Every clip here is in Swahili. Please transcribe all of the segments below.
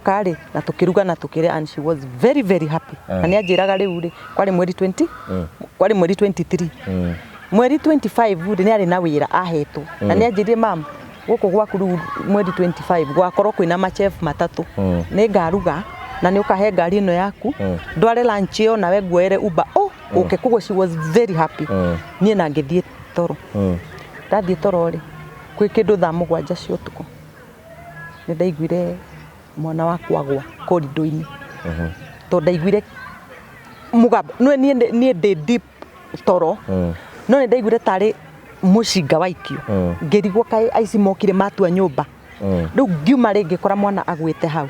moka ri na tukiruga na tukire, and she was very very happy. Na ni ajiraga riu ri kwari mweri 20 kwari mweri 23 mweri 25 ri ni ari na wira ahetwo na ni ajire mam guku gwaku riu mweri 25 gwakorwo kwina machef matatu ni ngaruga na ni ukahe ngari ino yaku ndware lunch yo nawe ngwere uba okay kugo. She was very happy. Ni na ngithie toro ndathie toro ri kwi kindu thaa 7 cia utuku ni ndaiguire mwana wakwa agwa korido-ini to ndaiguire mugamba ni ndi deep toro no ni ndaiguire tari mushinga waikio ngirigwo kai aici mokire matua nyumba riu ngiuma ringi kora mwana agwite hau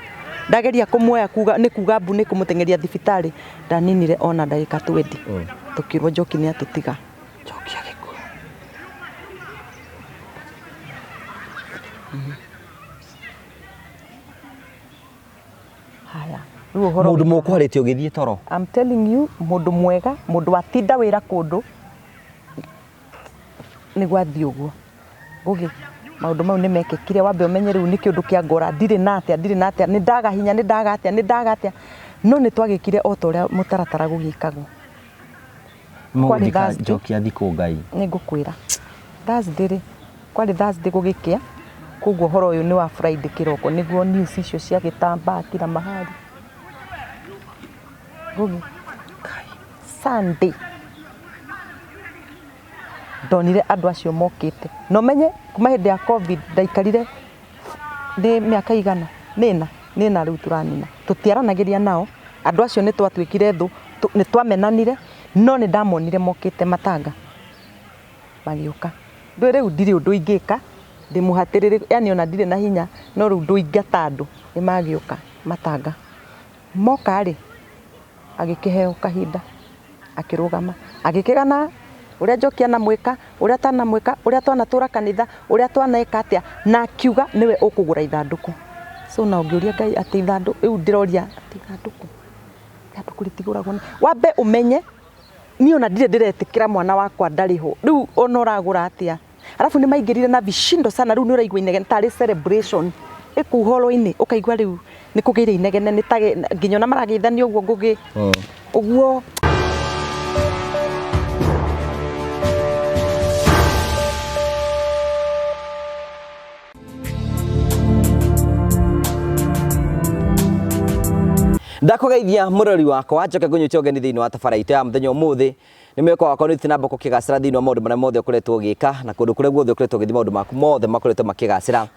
ndageria kumwoya kuga ni kuga mbu ni kumutengeria thibitari ndaninire ona ndagika 20 tukirwo Njoki ni atutiga Njoki agikua. Haya mundu mukwarite ugithie toro. I'm telling you, mundu mwega, mundu atinda wira kundu ni gwathi uguo gugi maundu mau ni mekekire. Wambe umenye riu ni kiundu kia ngora ndire na atia ni ndaga hinya ni ndaga atia no ni twagikire o to ria mutaratara gugikagwo. Kwani Njoki athiko ngai ni ngukwira Thursday ri kwari Thursday gugikia kuguo horo uyu ni wa Friday kiroko niguo news icio cia gitamba kila mahali gugi Sunday ndonire andu acio mokite no menye kuma hindi ya covid ndaikarire ni miaka igana nina riu turanina tutiaranagiria nao andu acio ni twatwikire thu ni twamenanire no ni ndamonire mokite matanga magiuka ndu riu ndiri undu ingika ndimuhatirire yani ona ndire na hinya no riu ndu ingata andu ni magiuka matanga moka ri agikiheo kahinda akirugama agikigana uria Njoki anamwika uria tanamwika uria twanatura kanitha uria twanaeka atia na akiuga niwe ukugura ithanduku. So na ungiuria Ngai ati ithanduku riu ndiroria ati ithanduku ritiguragwo wambe umenye ni ona ndire ndiretikira mwana wakwa ndariho riu ona uragura atia alafu ni maingirire na vishindo sana riu ni uraigwa inegene tari celebration ikuhoro-ini ukaigwa riu ni kugeire inegene ni tage nginya na maragithania uguo ngugi uguo. Ndakugeithia murori wakwa njoke ngunyutia ugeni thiini wa tabaraita ya muthenya umuthi ni mweko wakwa ni tinamba kukigacira thiini wa maundu maria mothe ukoretwo ugika na kundu kuria guothe ukoretwo ugithi maundu maku mothe makoretwo makigacira.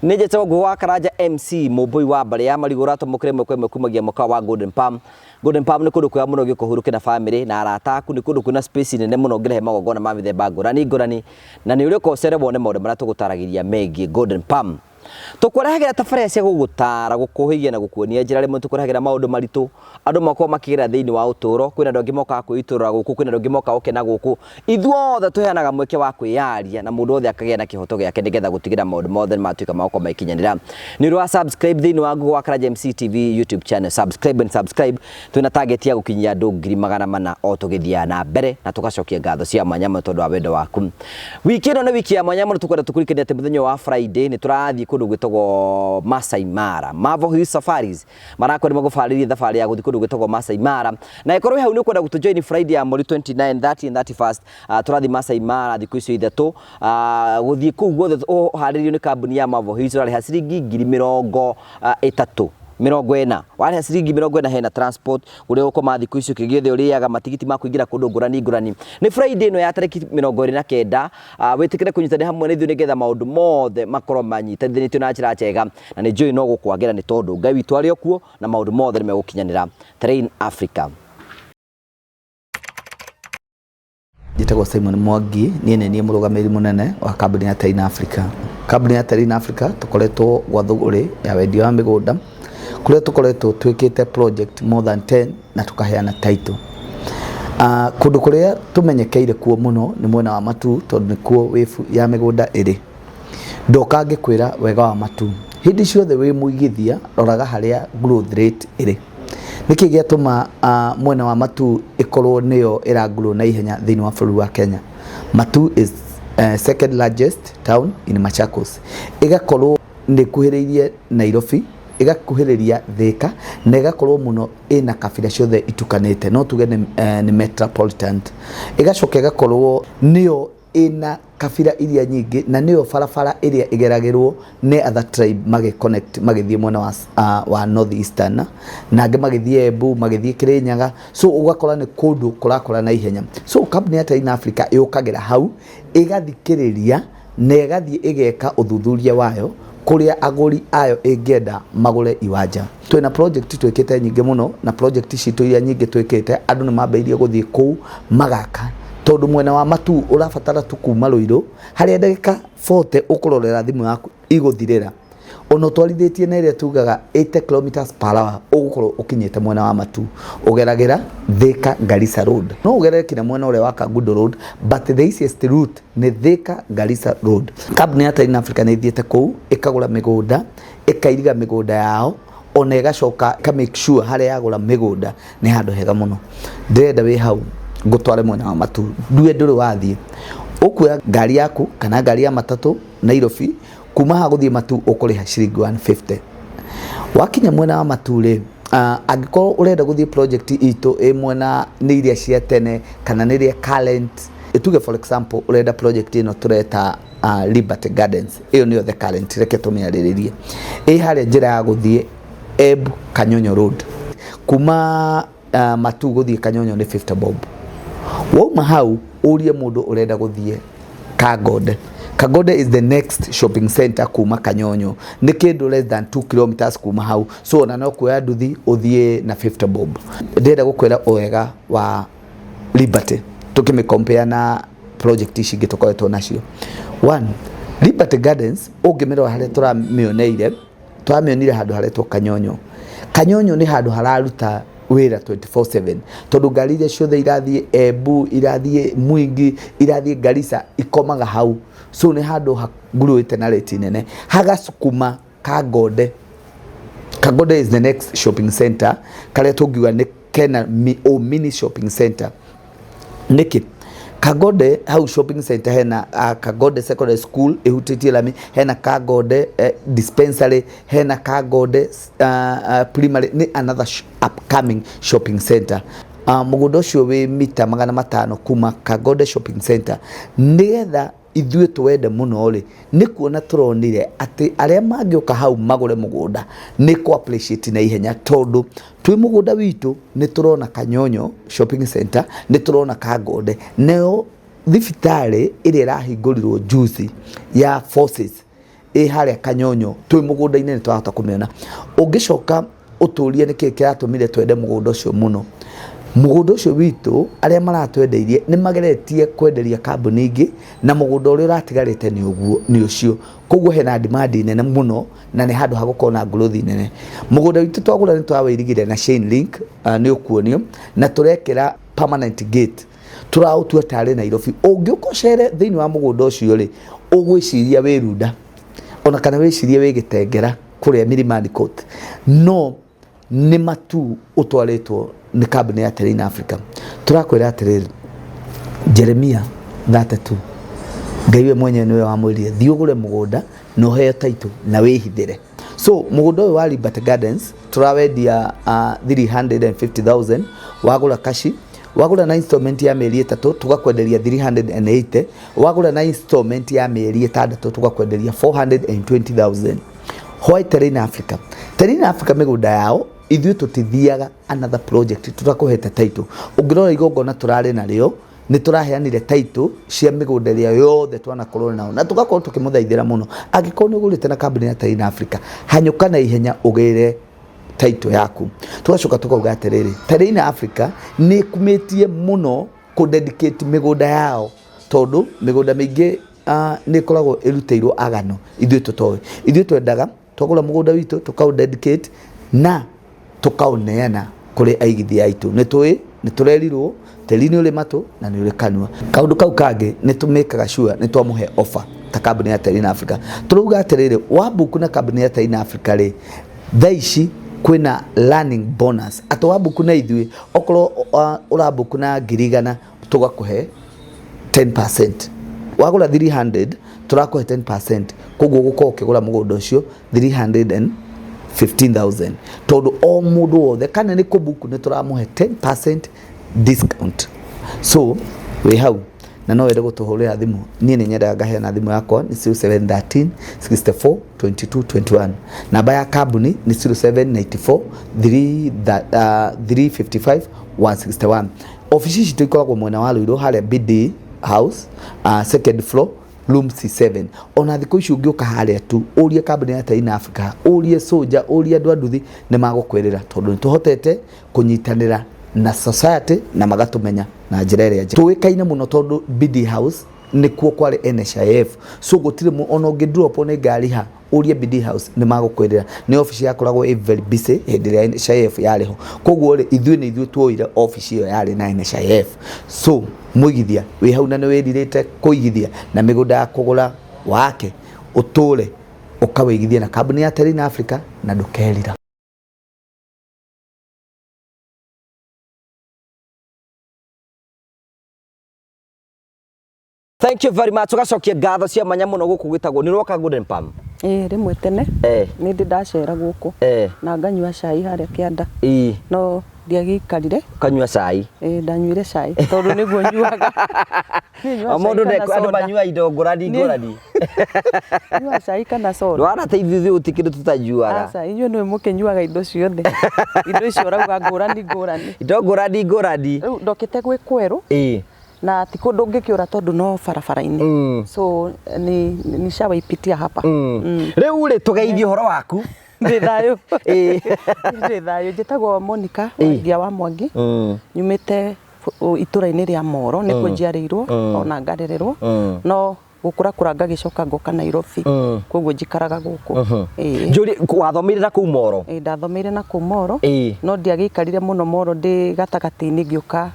Ni njetaga gwa Karanja MC Mubui wa mbare ya marigura tumukire mweko imwe kumagia muka wa Golden Palm. Golden Palm ni kundu kwa muno gikuhuruke na family na arata aku ni kundu kuna space nene muno ngirehe magogona ma mithemba ngurani na ni uri ko cere wone maundu maria tugutaragiria megie Golden Palm. Tukurahagira tafaria cia gugutara gukuhigia na gukuonia njira rimwe tukurahagira maundu maritu andu makwa makigira thiini wa uturo kwina andu angi moka kwitura guku kwina andu angi moka ukena guku ithuothe tuheanaga mweke wa kwiyaria na mundu othe akagia na kihoto giake nigetha gutigira maundu mothe matuika mako maikinyanira ni ru subscribe thiini wa Google Karanja MC TV YouTube channel subscribe twina target ya gukinyia andu 400,000 o tugithia na mbere na tugacokia ngatho cia mwanyama tondu wa wendo waku. Wiki ino ni wiki ya mwanyama tukwenda tukurikania ati muthenya wa Friday ni turathi kundu gwitagwo Masai Mara. Mavo Hills Safaris marakwenda magufariria thabari ya guthi kundu gwitagwo Masai Mara na ikorwo hau ni kwenda gutujoin Friday ya mweri 29 30 and 31st turathi Masai Mara thiku icio ithatu guthi kuu guothe uharirio ni kambuni ya Mavo Hills rari hasiringi 30,000 40 wale hasiringi 40 hena transport uri ukoma thiku icio kigiothe uriaga matigiti ma kuingira kundu ngurani ni Friday no ya tariki 29 witikire kunyitana hamwe ni thuni getha maundu mothe makorwo manyitithanitio na njira njega na ni njui no gukwagira ni tondu Ngai witu ari okuo na maundu mothe ni megukinyanira Train Africa. Jitagwo Simon Mwangi ni murugamiri munene wa kambuni ya Train Africa. Kambuni ya Train Africa tukoretwo gwa thuguri ya wendia wa migunda kuria tukoretwo twikite project more than 10 na tukaheana title. Kundu kuria tumenyekeire kuo muno ni mwena wa Matu tondu ni kuo wefu ya migunda iri. Ndokange kwira wega wa Matu hindi ciothe wi muigithia roraga haria growth rate iri. Niki giatuma mwena wa Matu ikorwo niyo iragrow na ihenya thiini wa bũrũri wa Kenya. Matu is second largest town in Machakos. Igakorwo ni kuhiriirie Nairobi, igakuhiriria Thika na igakorwo muno ina kabira ciothe itukanite no tuge ni metropolitan igacoka igakorwo niyo ina kabira iria nyingi na niyo farafara iria igeragirwo ne other tribe mage connect magithie mwena wa north eastern na ange magithie Embu magithie Kirinyaga so ugakora ni kundu kurakora na ihenya so company ya Terina Africa yukagira hau igathikiriria na igathie igeka uthuthuria wayo kuria aguri ayo ingenda magure iwanja twina project twekete nyingi muno na project citu iria nyingi twekete andu ni mambeirie guthie ku magaka tondu mwena wa matu urabatara tu kuma Ruiru haria ndagika 40 ukurorera thimu yaku iguthirira ono twarithetie na iria tugaga 80 km/h ugukorwo ukinyete mwena wa matu ugeragira Thika Garissa Road no ugerere kina mwena ule wa Kangundo Road but the easiest route ni Thika Garissa Road company ya Terina Africa ni thiete ku ikagura migunda ikairiga migunda yao ona igacoka ka make sure haria yagura migunda ni handu hega muno ndenda wi hau ngutware mwena wa matu ndue nduri wathie ukuya ngari yaku kana ngari ya matatu Nairobi kuma ha guthie matu ukuriha ciringi 150 wakinya mwena wa matu ri agikorwo urenda guthie project itu mwena ni iria cia tene kana ni iria current ituge for example urenda project ino tureta Liberty Gardens iyo niyo the current reke tumiariririe haria njira ya guthie Embu Kanyonyo Road kuma matu guthie Kanyonyo ni 50 bob wauma hau urie mundu urenda guthie Kagode is the next shopping center kuma Kanyonyo ni kindu less than 2 kilometers kuma hau so na no kuya nduthi uthie na 50 bob ndenda gukwira wega wa Liberty tukime compare na project ici ngitokoretwo nacio one Liberty Gardens ungimero haria turamioneire handu haretwo Kanyonyo ni handu hararuta wira 24/7 tondu ngari iria ciothe irathie Embu irathie Mwingi irathie Garissa ikomaga hau so ni handu haguruite na rate nene hagasukuma Kagode is the next shopping center kare tungiwa ni Kena mini shopping center niki Kagode hau shopping center hena Kagode secondary school ihutitie lami hena Kagode dispensary hena Kagode primary ni another upcoming shopping center mugundo ucio wi mita 500 kuma Kagode shopping center nigetha ithuĩ twende muno ri ni kuona turonire ati aria mangioka hau magure mugunda ni ko appreciate na ihenya tondu twi mugunda witu ni turona Kanyonyo shopping center ni turona Kagode neo thibitari iria irahingũrirwo juice ya Forces haria Kanyonyo twi mugunda-inĩ ni twahota kumiona ungicoka uturie niki kiratumire twende mugunda ucio muno mugunda ucio witu aria maratwendeirie ni mageretie kwenderia kambuni ingi na mugunda uria uratigarite ni uguo ni ucio koguo hena demand nene muno na ni handu hagukona growth nene mugunda witu twagura ni twaweirigire na chain link ni ukuonio na turekera permanent gate turautua tare Nairobi ungiukocere thiini wa mugunda ucio ri ugwiciria wirunda ona kana wicirie wigitengera kuria Milimani Court no ni matu utwaritwo ni company ya Terina Africa turakwira atiriri Jeremia 32 ngaiwe mwenye niwe wamwiriye thiugure mugunda no heo title na wihithire so mugunda wa Liberty Gardens turawendia 350,000 wagura kashi wagura na installment ya mieri 3 tugakwenderia 380 wagura na installment ya mieri 6 tugakwenderia 420,000 Why Terina Africa migunda yao ithuĩ tutithiaga another project tutakuhete title ungirora igongona turare nario ni turaheanire title cia migunda iria yothe twanakorwo nao na tugakorwo tukimuthaithira muno angikorwo ni ugurite na company ya Terina Africa hanyuka na ihenya ugire title yaku tugacoka tukauga atiriri Terina Africa ni kumetie muno ku dedicate migunda yao tondu migunda mingi ni koragwo iruteirwo agano ithuĩ twendaga twagura mugunda witu tukau dedicate na tukauneana kuri aigithia aitu ni turerirwo Terina uri matu na ni uri kanua kaundu kau kangi ni tumekaga sure ni twamuhe offer ta company ya Terina Africa turuga atiriri wabuku na company ya Terina Africa ri thaici kwina learning bonus ato wabuku na ithuĩ okoro urabuku na ngirigana tugakuhe 10% wagura 300 turakuhe 10% koguo guko ukigura mugunda ucio 350 15,000 tondu o mundu wothe kana ni kubuku ni turamuhe 10% discount. So we hau na no wende gutuhurira thimu nie ni nyenda ngaheana thimu yakwa ni 0713 64 22 21. Namba ya kambuni ni 0794 355 161. Ofisi citu ikoragwo mwena wa Ruiru haria BD House, second floor, room C7. Ona thikũ ici ũngĩũka haria tu ũrie kambuni ya Taina Africa, ũrie Soja, ũrie andũ a nduthi nĩ magũkwĩrĩra tondu nĩtũhotete kũnyitanĩra na society na magatumenya na njĩra ĩrĩa njega. Tũĩkaine mũno tondu BD House nĩkuo kwari NHIF, so gũtirĩ ona ũngĩ drop nĩ ngari ha ũrie BD House nĩ magũkwĩrĩra. Nĩ office yakoragwo very busy hĩndĩ ĩrĩa NHIF yarĩ ho, koguo rĩ ithuĩ tuoire office ĩyo yarĩ na NHIF. So mũigithia wĩ hau na nĩ wĩrirĩte kũigithia na mĩgũnda ya kũgũra wake ũtũre ũkawĩigithia na kambuni ya Taina Africa na ndũkerira. Thank you very much. Tugacokia ngatho cia manya muno guku gwitagwo ni roka Golden Palm. Rimwe tene ni ndi ndacera guku na nganyua cai haria kianda. No ndiagikarire kanyua cai. Ndanyuire cai tondu niguo nyuaga. Amundu andu manyua indo ngurani. Nyua cai kana soda. Ndwara teithithie utikindu tutanyuaga. Asa inyo no mukenyuaga indo ciothe. Indo icio rauga ngurani. Indo ngurani. Riu ndokite gwi kweru. Na ti kundu ngikiura tondu no barabara-ini. So ni shawa ipitia hapa. Riu ri tugeithie horo waku. Ndi thayo. Ndi thayo njitagwo Monica Wandia wa Mwangi. Nyumite itura-ini ria Moro nikuo njiarirwo ona ngarererwo. No gukura ngagicoka ngoka Nairobi. Koguo njikaraga guku. Njuri wathomeire na kuu Moro? Ndathomeire na kuu Moro. No ndiagikarire muno Moro ndi gatagati-ini ngioka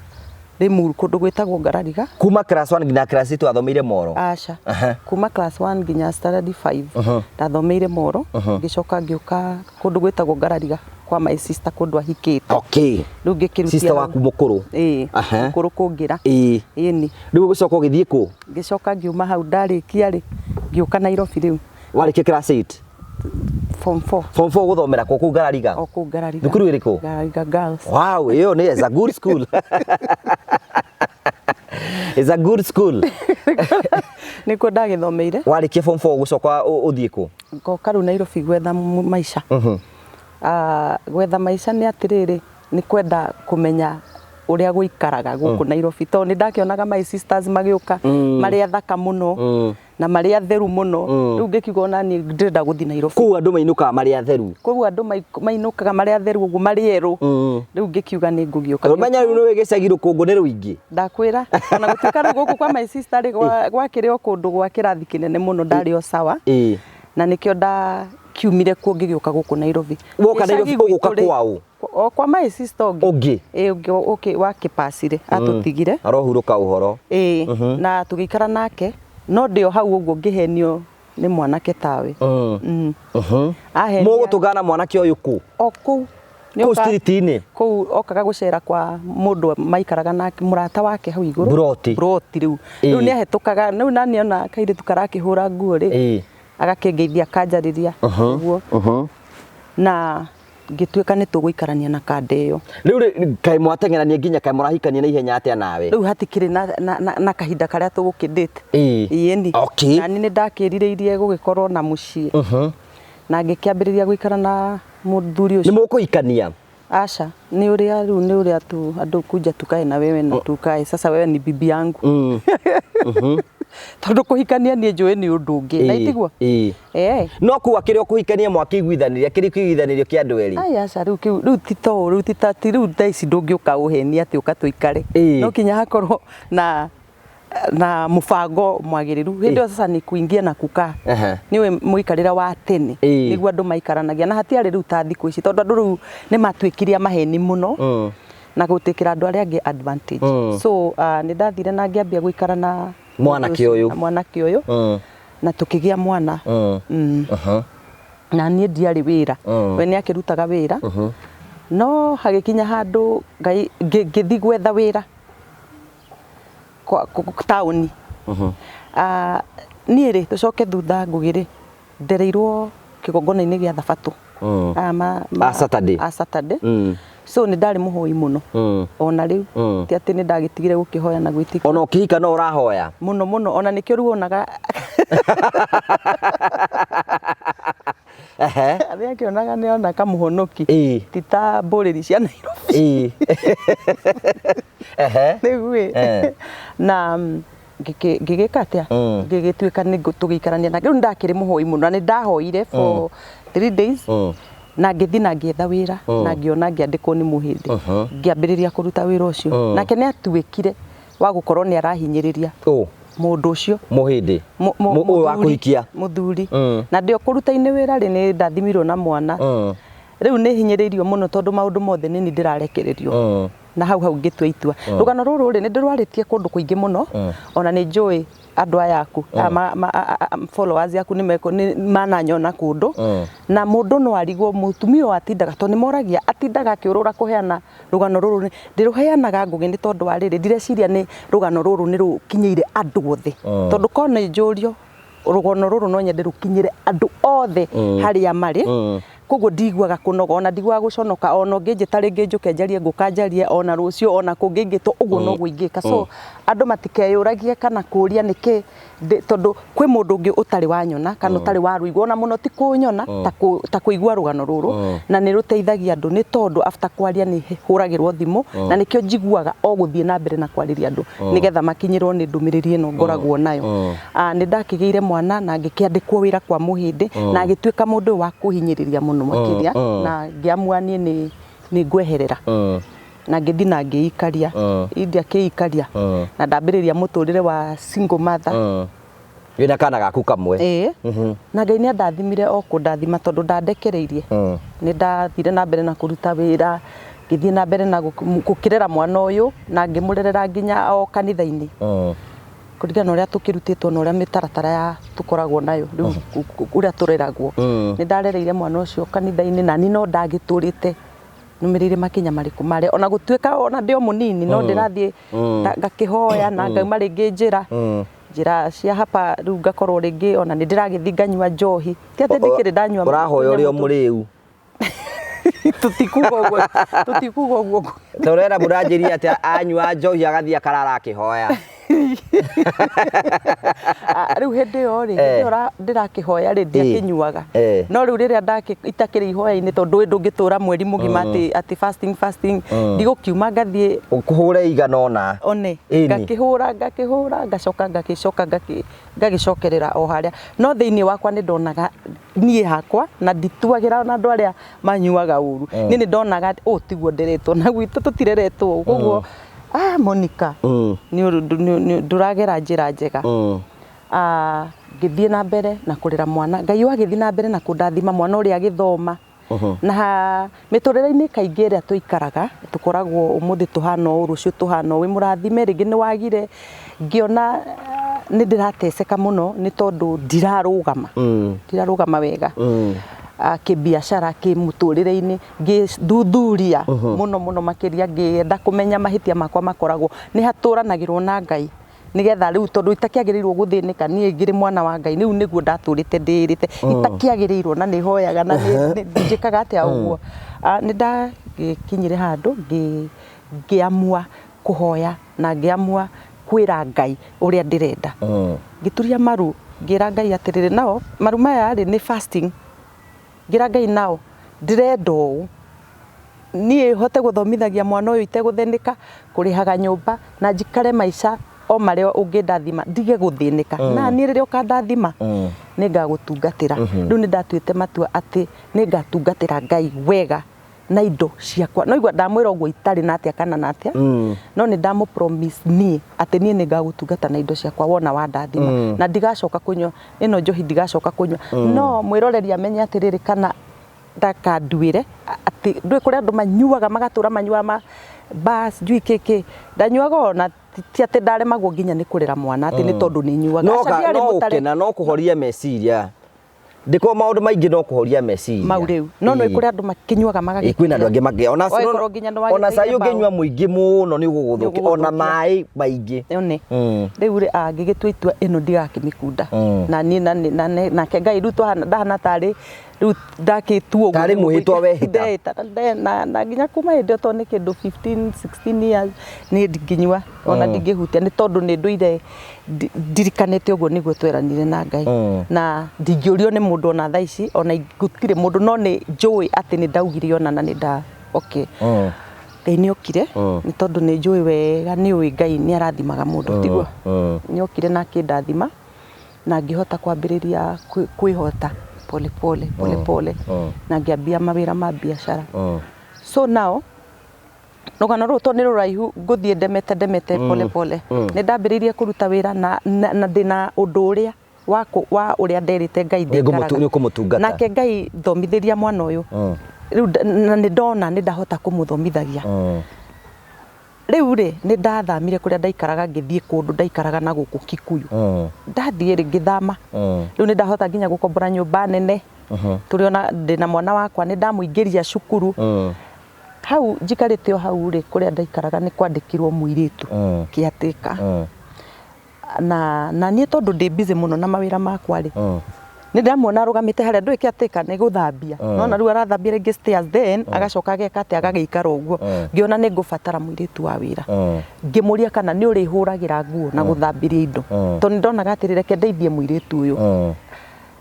Rimuru kundu gwitagwo Ngarariga. Kuma class 1 nginya class 2 wathomeire Moro? Acha. Kuma class 1 nginya standard 5 ndathomeire Moro. Ngicoka ngioka kundu gwitagwo Ngarariga kwa my sister kundu ahikite. Okay. Riu ngikirutia sister waku mukuru? Mukuru kungira. Ini. Riu gucoka ugithie ku? Ngicoka ngiuma hau ndarikia ri ngioka Nairobi riu. Warikia class 8? Form 4. Form 4 guthomera ku Ngarariga? Ku Ngarariga. Thukuru iriku? Ngarariga Girls. Wow, iyo ni a good school. It's a good school. Niko ndagithomeire. Warikia form 4 gucoka uthie ku? Ngoka riu Nairobi gwetha maisha. Gwetha maisha ni atiriri ni kwenda kumenya uria guikaraga guku Nairobi to ni ndakionaga my sisters magiuka mari athaka muno na mari atheru muno. Riu ngikiuga ona ni ndenda guthi Nairobi. Ku andu mainuka mari atheru? Ku andu mainukaga mari atheru ugu mari eru. Riu ngikiuga ni ngugioka. Menya riu no wegecagi rukungu ni ruingi. Ndakwira ona gutuika guku kwa my sister ri gwakire o kundu gwa kirathi kinene muno ndari o sawa. Na nikio kiumire kuo ngigioka guku Nairobi. Woka Nairobi uguka kwao? Kwa my sister ungi okay wa kipasire atutigire arohuruka uhoro na tugikara nake no ndio hau uguo ngihenio ni mwanake tawe mugutugana mwanake uyu ku oku ku street-ini ku okaga gucera kwa mundu maikaraga nake murata wake hau iguru broti riu ni ahetukaga riu nani ona kaire tukarakihura nguo ri agakengeithia kanjariria uguo na ngituika ni tuguikarania na kande iyo riu kai mwatengerania nginya kai murahikania na ihenya atia nawe riu hatikire na kahinda karia tugukindite ieni na ni ndakirireirie gugikorwo na mucii na ngikiambiriria guikara na muthuri ucio ni mukuikania acha ni uria riu ni uria tu andu kuja tukae na wewe na tukae sasa wewe ni bibi yangu tondu kuhikania ni njui ni undu ungi na itigwa no kuwa kirio kuhikania mwakiguithaniria kiri kuiguithanirio kia andu eri acha riu tito riu titati riu thaisi ndungiuka uheni ati ukatuikare no kinya hakorwo na mubango mwagiriru hindi sasa ni kuingia na kukaa niwe muikarira wa tene niguo andu maikaranagia na hatiari riu ta thiku ici tondu andu riu ni matwikiria maheni muno na gutikira andu aria angi advantage so ni ndathire na ngiambia guikara na mwanake uyu na tukigia mwana na nie ndiari wira we ni akirutaga wira no hagikinya handu ngai ngithi gwetha wira kwa tauni nie ri tucoke thutha ngugire ndereirwo kigongona-ini gia Thabatu a Saturday so nĩ ndarĩ mũhoi mũno ona rĩu ti atĩ nĩ ndagĩtigire gũkĩhoya na gwĩtĩkia ona ũkĩhika no ũrahoya mũno ona nĩkĩo rĩu onaga arĩa kĩonaga nĩ ona kamũhonoki ti ta mbũrĩri cia Nairobi nĩguo na ngĩgĩka atĩa ngĩgĩtuĩka nĩ tũgĩikarania na rĩu ndakĩrĩ mũhoi mũno na nĩ ndahoire for 3 days na ngĩthi na ngĩetha wĩra na ngĩona ngĩandĩkwo nĩ mũhĩndĩ ngĩambĩrĩria kũruta wĩra ũcio nake nĩ atuĩkire wa gũkorwo nĩ arahinyĩrĩria mũndũ ũcio mũhĩndĩ ũyũ wa kũhikia mũthuri na ndĩ kũruta-inĩ wĩra rĩ nĩ ndathimirwo na mwana rĩu nĩ hinyĩrĩirio mũno tondũ maũndũ mothe nĩ ndĩrarekererio na hau ngĩtua itua rũgano rũrũ rĩ nĩ ndĩrwarĩtie kũndũ kũingĩ mũno ona nĩ njũĩ andũ aya aku followers yaku nĩ mananyona kũndũ na mũndũ no arigwo mũtumia ũyũ atindaga tondũ nĩ moragia atindaga akĩũrũra kũheana rũgano rũrũ ndĩrũheanaga ngũgĩ nĩ tondũ wa rĩrĩ ndireciria nĩ rũgano rũrũ nĩ rũkinyĩire andũ othe tondũ ko nĩ njũrio rũgano rũrũ no nyende rũkinyĩre andũ othe harĩa marĩ koguo ndigwaga kũnoga ona ndigwaga gũconoka ona ngĩnjĩta rĩngĩ njũke njarie ngũkanjarie ona rũcio ona kũngĩngĩtwo ũguo no guingĩka so andũ matikeyũragie kana kũria nĩkĩ tondũ kwĩ mũndũ ũngĩ ũtarĩ wanyona kana ũtarĩ warũigwa ona mũno ti kũnyona ta kũigua rũgano rũrũ na nĩ rũteithagia andũ nĩ tondũ after kwaria nĩ hũragĩrwo thimũ na nĩkĩo njiguaga o gũthiĩ na mbere na kwarĩria andũ nĩgetha makinyĩrwo nĩ ndũmĩrĩri ĩno ngoragwo nayo nĩ ndakĩgĩire mwana na ngĩkĩandĩkwo wĩra kwa mũhĩndĩ na agĩtuĩka mũndũ wa kũhinyĩrĩria mũno makĩria na ngĩamua niĩ nĩ ngweherera na ngĩthi na ngĩikaria india kĩikaria na ndambĩrĩria mũtũrĩre wa single mother wĩna kana gaku kamwe na Ngai nĩ andathimire o kũndathima tondũ ndandekereirie nĩ ndathire na mbere na kũruta wĩra ngĩthiĩ na mbere na gũkĩrera mwana ũyũ na ngĩmũrerera nginya o kanitha-inĩ kũringana ũrĩa tũkĩrutĩtwo na ũrĩa mĩtaratara ya tũkoragwo nayo rĩu ũrĩa tũreragwo nĩ ndarereire mwana ũcio kanitha-inĩ na ni no ndagĩtũrĩte nũmĩrĩire makinya marĩkũ marĩa ona gũtuĩka ona ndĩ o mũnini no ndĩrathiĩ ngakĩhoya na ngauma rĩngĩ njĩra cia hapa rĩu ngakorwo rĩngĩ ona nĩ ndĩragĩthi nganyua njohi ti atĩ ndikĩrĩ ndanyua ũrahoya ũrĩa mũrĩu tutikuga ũguo tũrera mũranjĩria atĩ anyua njohi agathiĩ akarara akĩhoya rĩu hĩndĩ ĩyo rĩ ndĩrakĩhoya rĩ ndiakĩnyuaga no rĩu rĩrĩa itakĩrĩ ihoya-inĩ tondũ ndũngĩtũra mweri mũgima atĩ fasting ndigũkiuma ngathiĩ kũhũra igana ona one ngakĩhũra ngacoka ngagĩcokerera o harĩa no thĩinĩ wakwa nĩ ndonaga niĩ hakwa na ndituagĩra na andũ arĩa manyuaga ũru niĩ nĩ ndonaga tiguo nderetwo na gwitũ tũtireretwo koguo Monica nduragera njĩra njega ngĩthiĩ na mbere na kũrera mwana Ngai agĩthiĩ na mbere na kũndathima mwana ũrĩa agĩthoma na mĩtũrĩre-inĩ kaingĩ ĩrĩa tũikaraga tũkoragwo ũmũthĩ tũhana ũũ rũciũ tũhana ũũ wĩ mũrathime rĩngĩ nĩ wagire ngĩona nĩ ndĩrateceka mũno nĩ tondũ ndirarũgama wega kĩbiacara kĩmũtũrĩre-inĩ ngĩthuthuria mũno makĩria ngĩenda kũmenya mahĩtia makwa makoragwo nĩ hatũranagĩrwo na Ngai nĩgetha rĩu tondũ itakĩagĩrĩirwo gũthĩnĩka niĩ ngĩrĩ mwana wa Ngai rĩu nĩguo ndatũrĩte ndĩrĩte itakĩagĩrĩirwo na nĩ hoyaga na njĩkaga atĩa ũguo nĩ ndagĩkinyire handũ ngĩamua kũhoya na ngĩamua kwĩra Ngai ũrĩa ndĩrenda ngĩturia maru ngĩra Ngai atĩrĩrĩ nao maru maya rĩ nĩ fasting ngira Ngai nao ndĩrenda ũũ niĩ hote gũthomithagia mwana ũyũ itegũthĩnĩka kũrĩhaga nyũmba na njikare maica o marĩa ũngĩndathima ndige gũthĩnĩka na niĩ rĩrĩa ũkandathima nĩ ngagũtungatĩra rĩu nĩ ndatuĩte matua atĩ nĩ ngatungatĩra Ngai wega na indo ciakwa no igua ndamwĩra ũguo itarĩ na atĩa kana na atĩa no nĩ ndamũ promise niĩ atĩ niĩ nĩ ngagũtungata na indo ciakwa wona wandathima na ndigacoka kũnyua ĩno njohi ndigacoka kũnyua no mwĩroreri amenye atĩrĩrĩ kana ndakanduĩre atĩ ndũĩ kũrĩa andũ manyuaga magatũra manyuaga bas njui kĩkĩ ndanyuaga ona ti atĩ ndaremagwo nginya nĩ kũrera mwana atĩ nĩ tondũ nĩ nyuaga no gũkena no kũhoria meciria ndiko maũndũ maingĩ no kũhoria meciria mau rĩu no nĩ kũrĩ andũ makĩnyuaga magagĩkĩra kwĩna andũ angĩ mangĩ ona cai ũngĩnyua mũingĩ mũno nĩ ũgũgũthũkia ona maĩ maingĩ rĩu ngĩgĩtua itua ĩno ndigakĩmĩkunda na niĩ nake Ngai rĩu ndahana tarĩ riu ndakituo Tari muhitwa wehita na nginya kuma hinde to ni kindu 15 16 years ni nginywa ona ndingihutia ni tondu ni nduire ndirikanite uguo niguo tweranire na Ngai na ndingiurio ni mundu ona thaa ici ona gutire mundu no ni njui ati ni ndaugire ona na ni nda okay Ngai ni okire ni tondu ni njui wega ni ui Ngai ni arathimaga mundu tigwo ni okire na kindathima na ngihota kwambiriria kwihota pole pole na ngiambia mawira ma biashara so now rugano ruto ni ruraihu nguthie ndemete pole ni ndambiririe kuruta wira na ndina undu uria wa uria nderite Ngai ndikaraga nake Ngai thomithiria mwana uyu riu na ni ndona ni ndahota kumuthomithagia riu ni ndathamire kuria ndaikaraga ngithie kundu ndaikaraga na guku Kikuyu ndathie ngithama riu ni ndahota nginya gukombora nyumba nene turiona ndina mwana wakwa ni ndamuingiria cukuru hau njikarite o hau kuria ndaikaraga ni kwandikirwo muiritu kiatika na ni tondu ndi busy muno na mawira makwa ni ndamwona arugamite haria ndui kiatika ni guthambia nona riu arathambia ringi stairs then agacoka ageka ati agagiikara uguo ngiona ni ngubatara muiritu wa wira ngimuria kana ni uri huragira nguo na guthambiria indo tondu ndonaga ati reke ndeithie muiritu uyu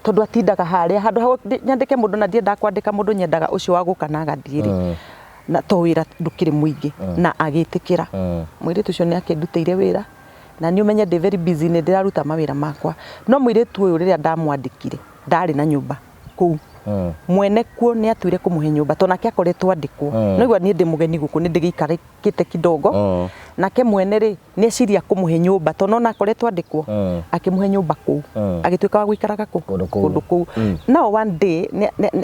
tondu atindaga haria handu ha nyandike mundu na ndienda kwandika mundu nyendaga ucio wa gukana agathiri na to wira ndukiri muingi na agitikira muiritu ucio ni akindutire wira na ni umenye ndi very busy ni ndiraruta mawira makwa no muiritu uyu riria ndamwandikire ndari na nyumba ku mwene kuo ni atuire kumuhe nyumba tonake akoretwo andikwo niguo ni ndi mugeni guku ni ndigikarikite kidogo nake mwene ni eciria kumuhe nyumba tonona akoretwo andikwo akimuhe nyumba ku agituika wa guikaraga kundu ku no one day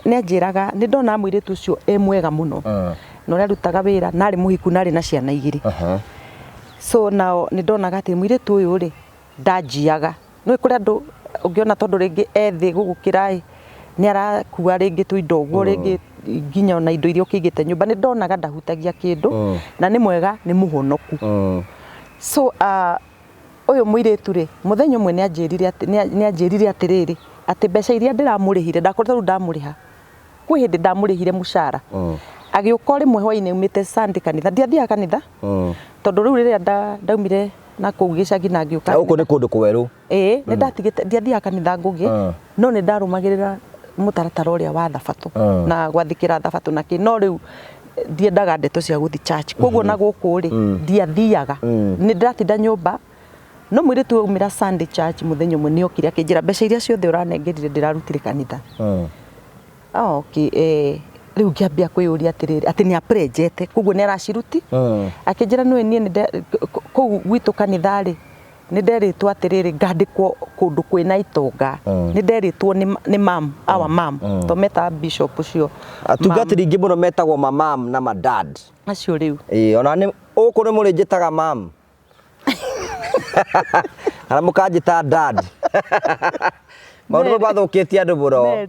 ni anjiraga ni ndona muiritu ucio mwega muno no ria rutaga wira nari muhiku nari na ciana igiri so now ni ndonaga ati muiritu uyu ndanjiaga no kuri andu ungiona tondu ringi ethi gugukira ni arakua ringi tuindo guo ringi nginya na indo iria ukigite nyumba ni ndonaga ndahutagia kindu na ni mwega ni muhonoku so uyu muiritu muthenya umwe ni anjirire atiriri ati mbeca iria ndiramurihire ndakoretwo ndamuriha kwi hindi ndamurihire mushara agiuka rimwe hwaine umite Sunday kanitha ndiathiaga kanitha tondu riu riria ndaumire na kuu gicagi na ngiuka uko ni kundu kweru ni ndatigite ndiathiaga kanitha ngugi no ni ndarumagirira mutaratara uria wa thabatu na gwathikira thabatu na ki no riu ndiendaga ndeto cia guthi church koguo na guku ndiathiaga ni ndiratinda nyumba no mwiritu umira Sunday church muthenya umwe ni okire akinjira mbeca iria ciothe uranengerire ndirarutire kanitha okay riu ngiambia kwiyuria atiriri ati ni aprejete koguo ni araciruti akinjira niwe nie kuu gwitu kanitha ni nderitwo atiriri ngandikwo kundu kwina itonga ni nderitwo ni mam our mam to meta bishop ucio atungatiri ingi muno metagwo mam na madad acio riu ona ni uku ni muri njitaga mam ara mukanjita dad maundu bathukitie andu muro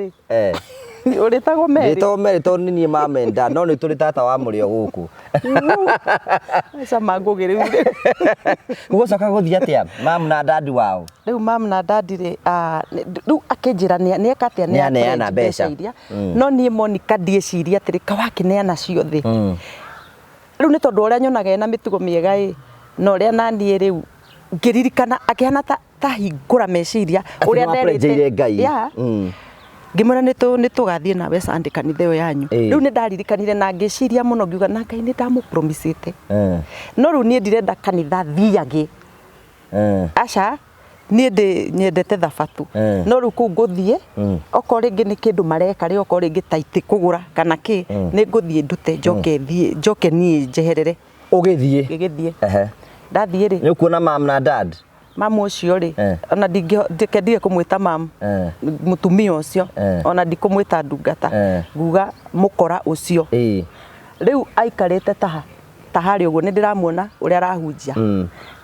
uritagwo Mary Rito Mary to ni mama and dad no ni turi tata wa murio guku aca mangugire gucoka guthia atia mam na dad wao riu mam na dad riu akinjira ni ekatia ni aneana mbeca no ni Monica ndieciria atiri kawakineana ciothe riu ni tondu uria nyonaga na mitugo miega no ria nanie riu ngiririkana akihana ta hingura meciria uria nderite Ngai ngimona ni tugathie nawe Sunday kanitha yo yanyu riu ni ndaririkanire na ngiciria muno ngiuga na Ngai ni ndamupromisite no riu ni ndirenda kanitha thiage aca ni nyendete thabatu no riu ku nguthie oko ringi ni kindu mareka ri oko ringi taiti kugura kana ki ni nguthie ndute njoke ni njeherere ugithie ndathie ri ni kuona mam na dad mamu ucio ri ona ndingikendire kumwita mam mutumia ucio ona ndikumwita ndungata nguga mukora ucio riu aikarite tahari uguo ni ndiramuona uria arahunjia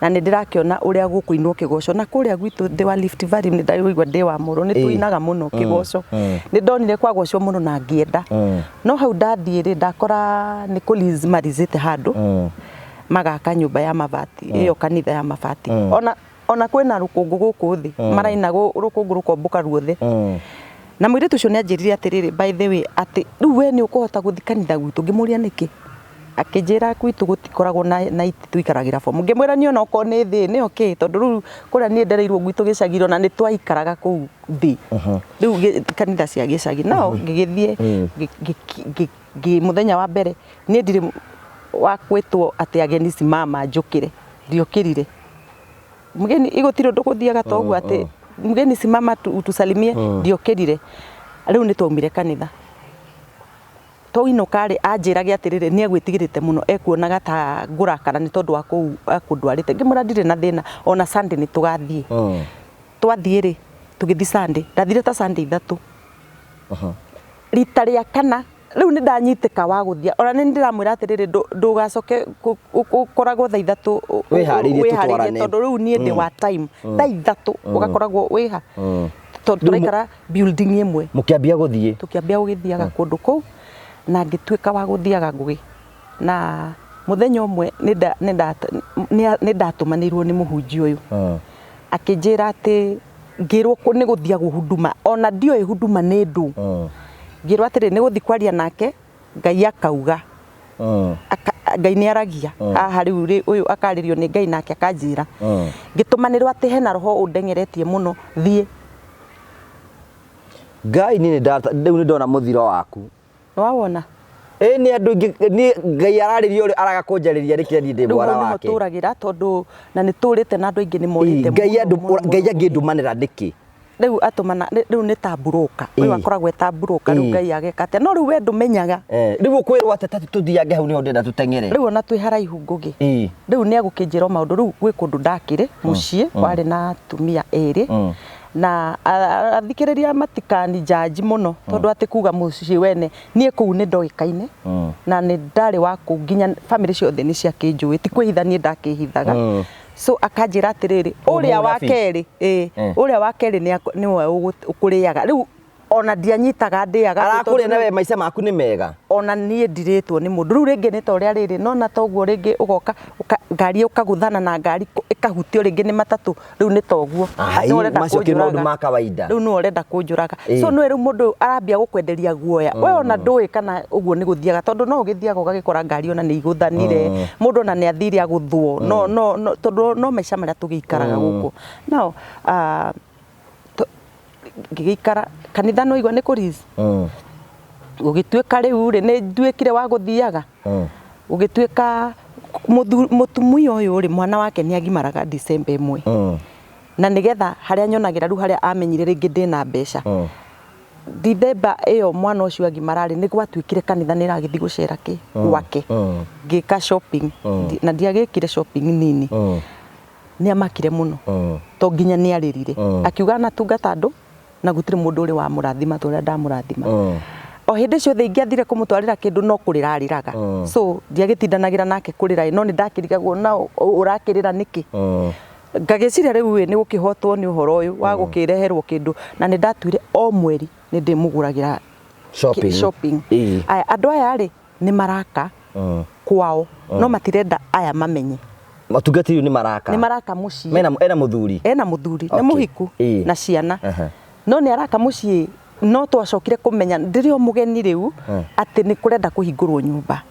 na ni ndirakiona uria gukuinwo kigoco na kuria gwitu ndi wa Rift Valley ni ndaigua ndi wa muro ni tuinaga muno kigoco ni ndonire kwagocwo muno na ngienda no hau ndathie ri ndakora ni kuliz marizite handu magaka nyumba ya mabati iyo kanitha ya mabati ona kwina rukungu guku thi maraina rukungu rukomboka ruothe na mwire tucio ne anjirire atiriri by the way ati riu we ni ukuhota guthi kanitha gwitu ngimuria niki akijira kwitu gutikoragwo na itituikaragira fo ngimwira ni ona uko ni thi ni okay tondu riu kuria ni ndereirwo gwitu gicagiro na ni twaikaraga kuu thi riu kanitha cia gicagi nao ngigithie muthenya wa mbere ni ndiri wa kwitwo ati ageni simama njukire ndiokirire mugeni igutiro ndukuthiaga togu ati mugeni simama utusalimie ndiokirire riu ni twaumire kanitha toinokare anjirage atirire ni egwitigirite muno ekuonaga ta ngurakara ni tondu wa kuu akundwarite ngimura ndire na thina ona Sunday ni tugathie twathie ri tugithi Sunday ndathire ta Sunday 3 rita ria kana riu ni ndanyiteka wa guthia ona ni ndiramwira atiriri ndugacoke ukoragwo thaa 3 wiharirie tondu riu ni ndi wa time thaa 3 ugakoragwo wiha turaikara building imwe mukiambia guthie tukiambia gugithiaga kundu kuu na ngituika wa guthiaga ngugi na muthenya umwe ni ndatumanirwo ni muhunji uyu akijira ati ngirwo ni guthiaga huduma ona ndio huduma ni ndu ngirwo atiri ni guthi kwaria nake Ngai akauga Ngai ni aragia aha riu uyu akaririo ni Ngai nake akanjira ngitumanirwo ati hena roho undengeretie muno thie Ngai ni ndona muthiro waku wawona ni andu ni Ngai araririo aragakunjariria rikira ndi mwara wake turagira tondu na ni turite na andu ingi ni morite Ngai angindumanira niki riu atumana riu ni taburuka uyu akoragwe taburuka riu Ngai agekate no riu we ndumenyaga riu kwirwo atati tuthiage hau ni ndenda tutengere riu ona twi haraihu ngugi riu ni agukinjira maundu riu gwi kundu ndakire mucii wari na tumia eri na athikiriria matikani jaji muno tondu ati kuga mucii wene nie kuu ni ndoikaine na ni ndari wa kunginya family ciothe ni cia kinjui ti kwihithanie ndakihithaga so akanjira atiriri uria wa keri uria wa keri ni we ukuriaga riu ona ndianyitaga ndiaga arakuria nawe maica maku ni mega ona nie ndiritwo ni mundu riu ringi ni toria riri no na toguo ringi ugoka ngari ukaguthana na ngari ikahutio ringi ni matatu riu ni toguo macio maundu ma kawaida riu no urenda kunjuraga so no riu mundu arambia gukwenderia guoya we ona ndui kana uguo ni guthiaga tondu no ugithiaga ugagikora ngari ona ni iguthanire mundu ona ni athire aguthwo no tondu no maica maria tugiikaraga guku no ngigikara kanitha no igwa ni kurizi ugituika riu ri ni nduikire wa guthiaga ugituika mutumui uyu ri mwana wake ni agimaraga December 1 na nigetha haria nyonagira riu haria amenyire ringi ndina mbeca December iyo mwana ucio agimarari ni gwatuikire kanitha ni ragithi gucera ki gwake ngika shopping na ndiagikire shopping nini ni amakire muno to nginya ni aririre akiuga na tungata andu na gutire mundu uri wa murathima turia ndamurathima o hindi ciothe ingiathire kumutwarira kindu no kurira ariraga so ndiagitindanagira nake kurira no ni ndakirigagwo na urakirira niki ngagiciria riu ni gukihotwo ni uhoro uyu wa gukireherwo kindu na ni ndatuire o mweri ni ndimuguragira shopping aya andu aya ri ni maraka kwao no matirenda aya mamenye matungati ni maraka mucii ena muthuri ni muhiku na ciana no ni araka mucii no twacokire kumenya ndirio mugeni riu ati ni kurenda kuhingurwo nyumba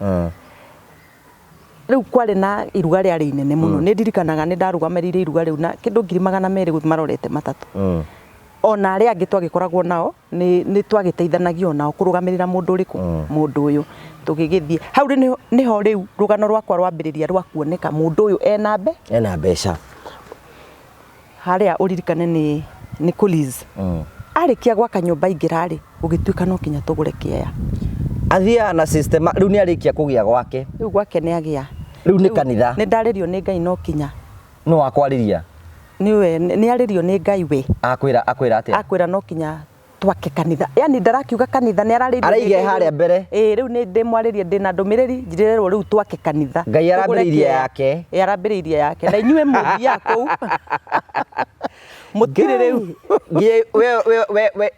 riu kwari na iruga ria inene muno ni ndirikanaga ni ndarugamirire iruga riu na kindu 200 marorete matatu ona aria angi twagikoragwo nao ni twagiteithanagio nao kurugamirira mundu uriku mundu uyu tugigithie hau ni ho riu rugano rwakwa rwambiriria rwa kuoneka mundu uyu ena mbeca haria uririkane ni Kuliz arikia gwaka nyumba ingirari ugituika no kinya tugure kiaya athia na system riu ni arikia kugia gwake riu gwake ni agia riu ni kanitha ni ndaririo ni Ngai no kinya no wakwariria ni aririo ni Ngai we akwira atia akwira no kinya twake kanitha yani ndarakiuga kanitha ni araririo araige haria mbere riu ni ndimwaririe ndina ndumiriri njirerwo riu twake kanitha Ngai arambiririe yake na inyue muthia kou mutire riu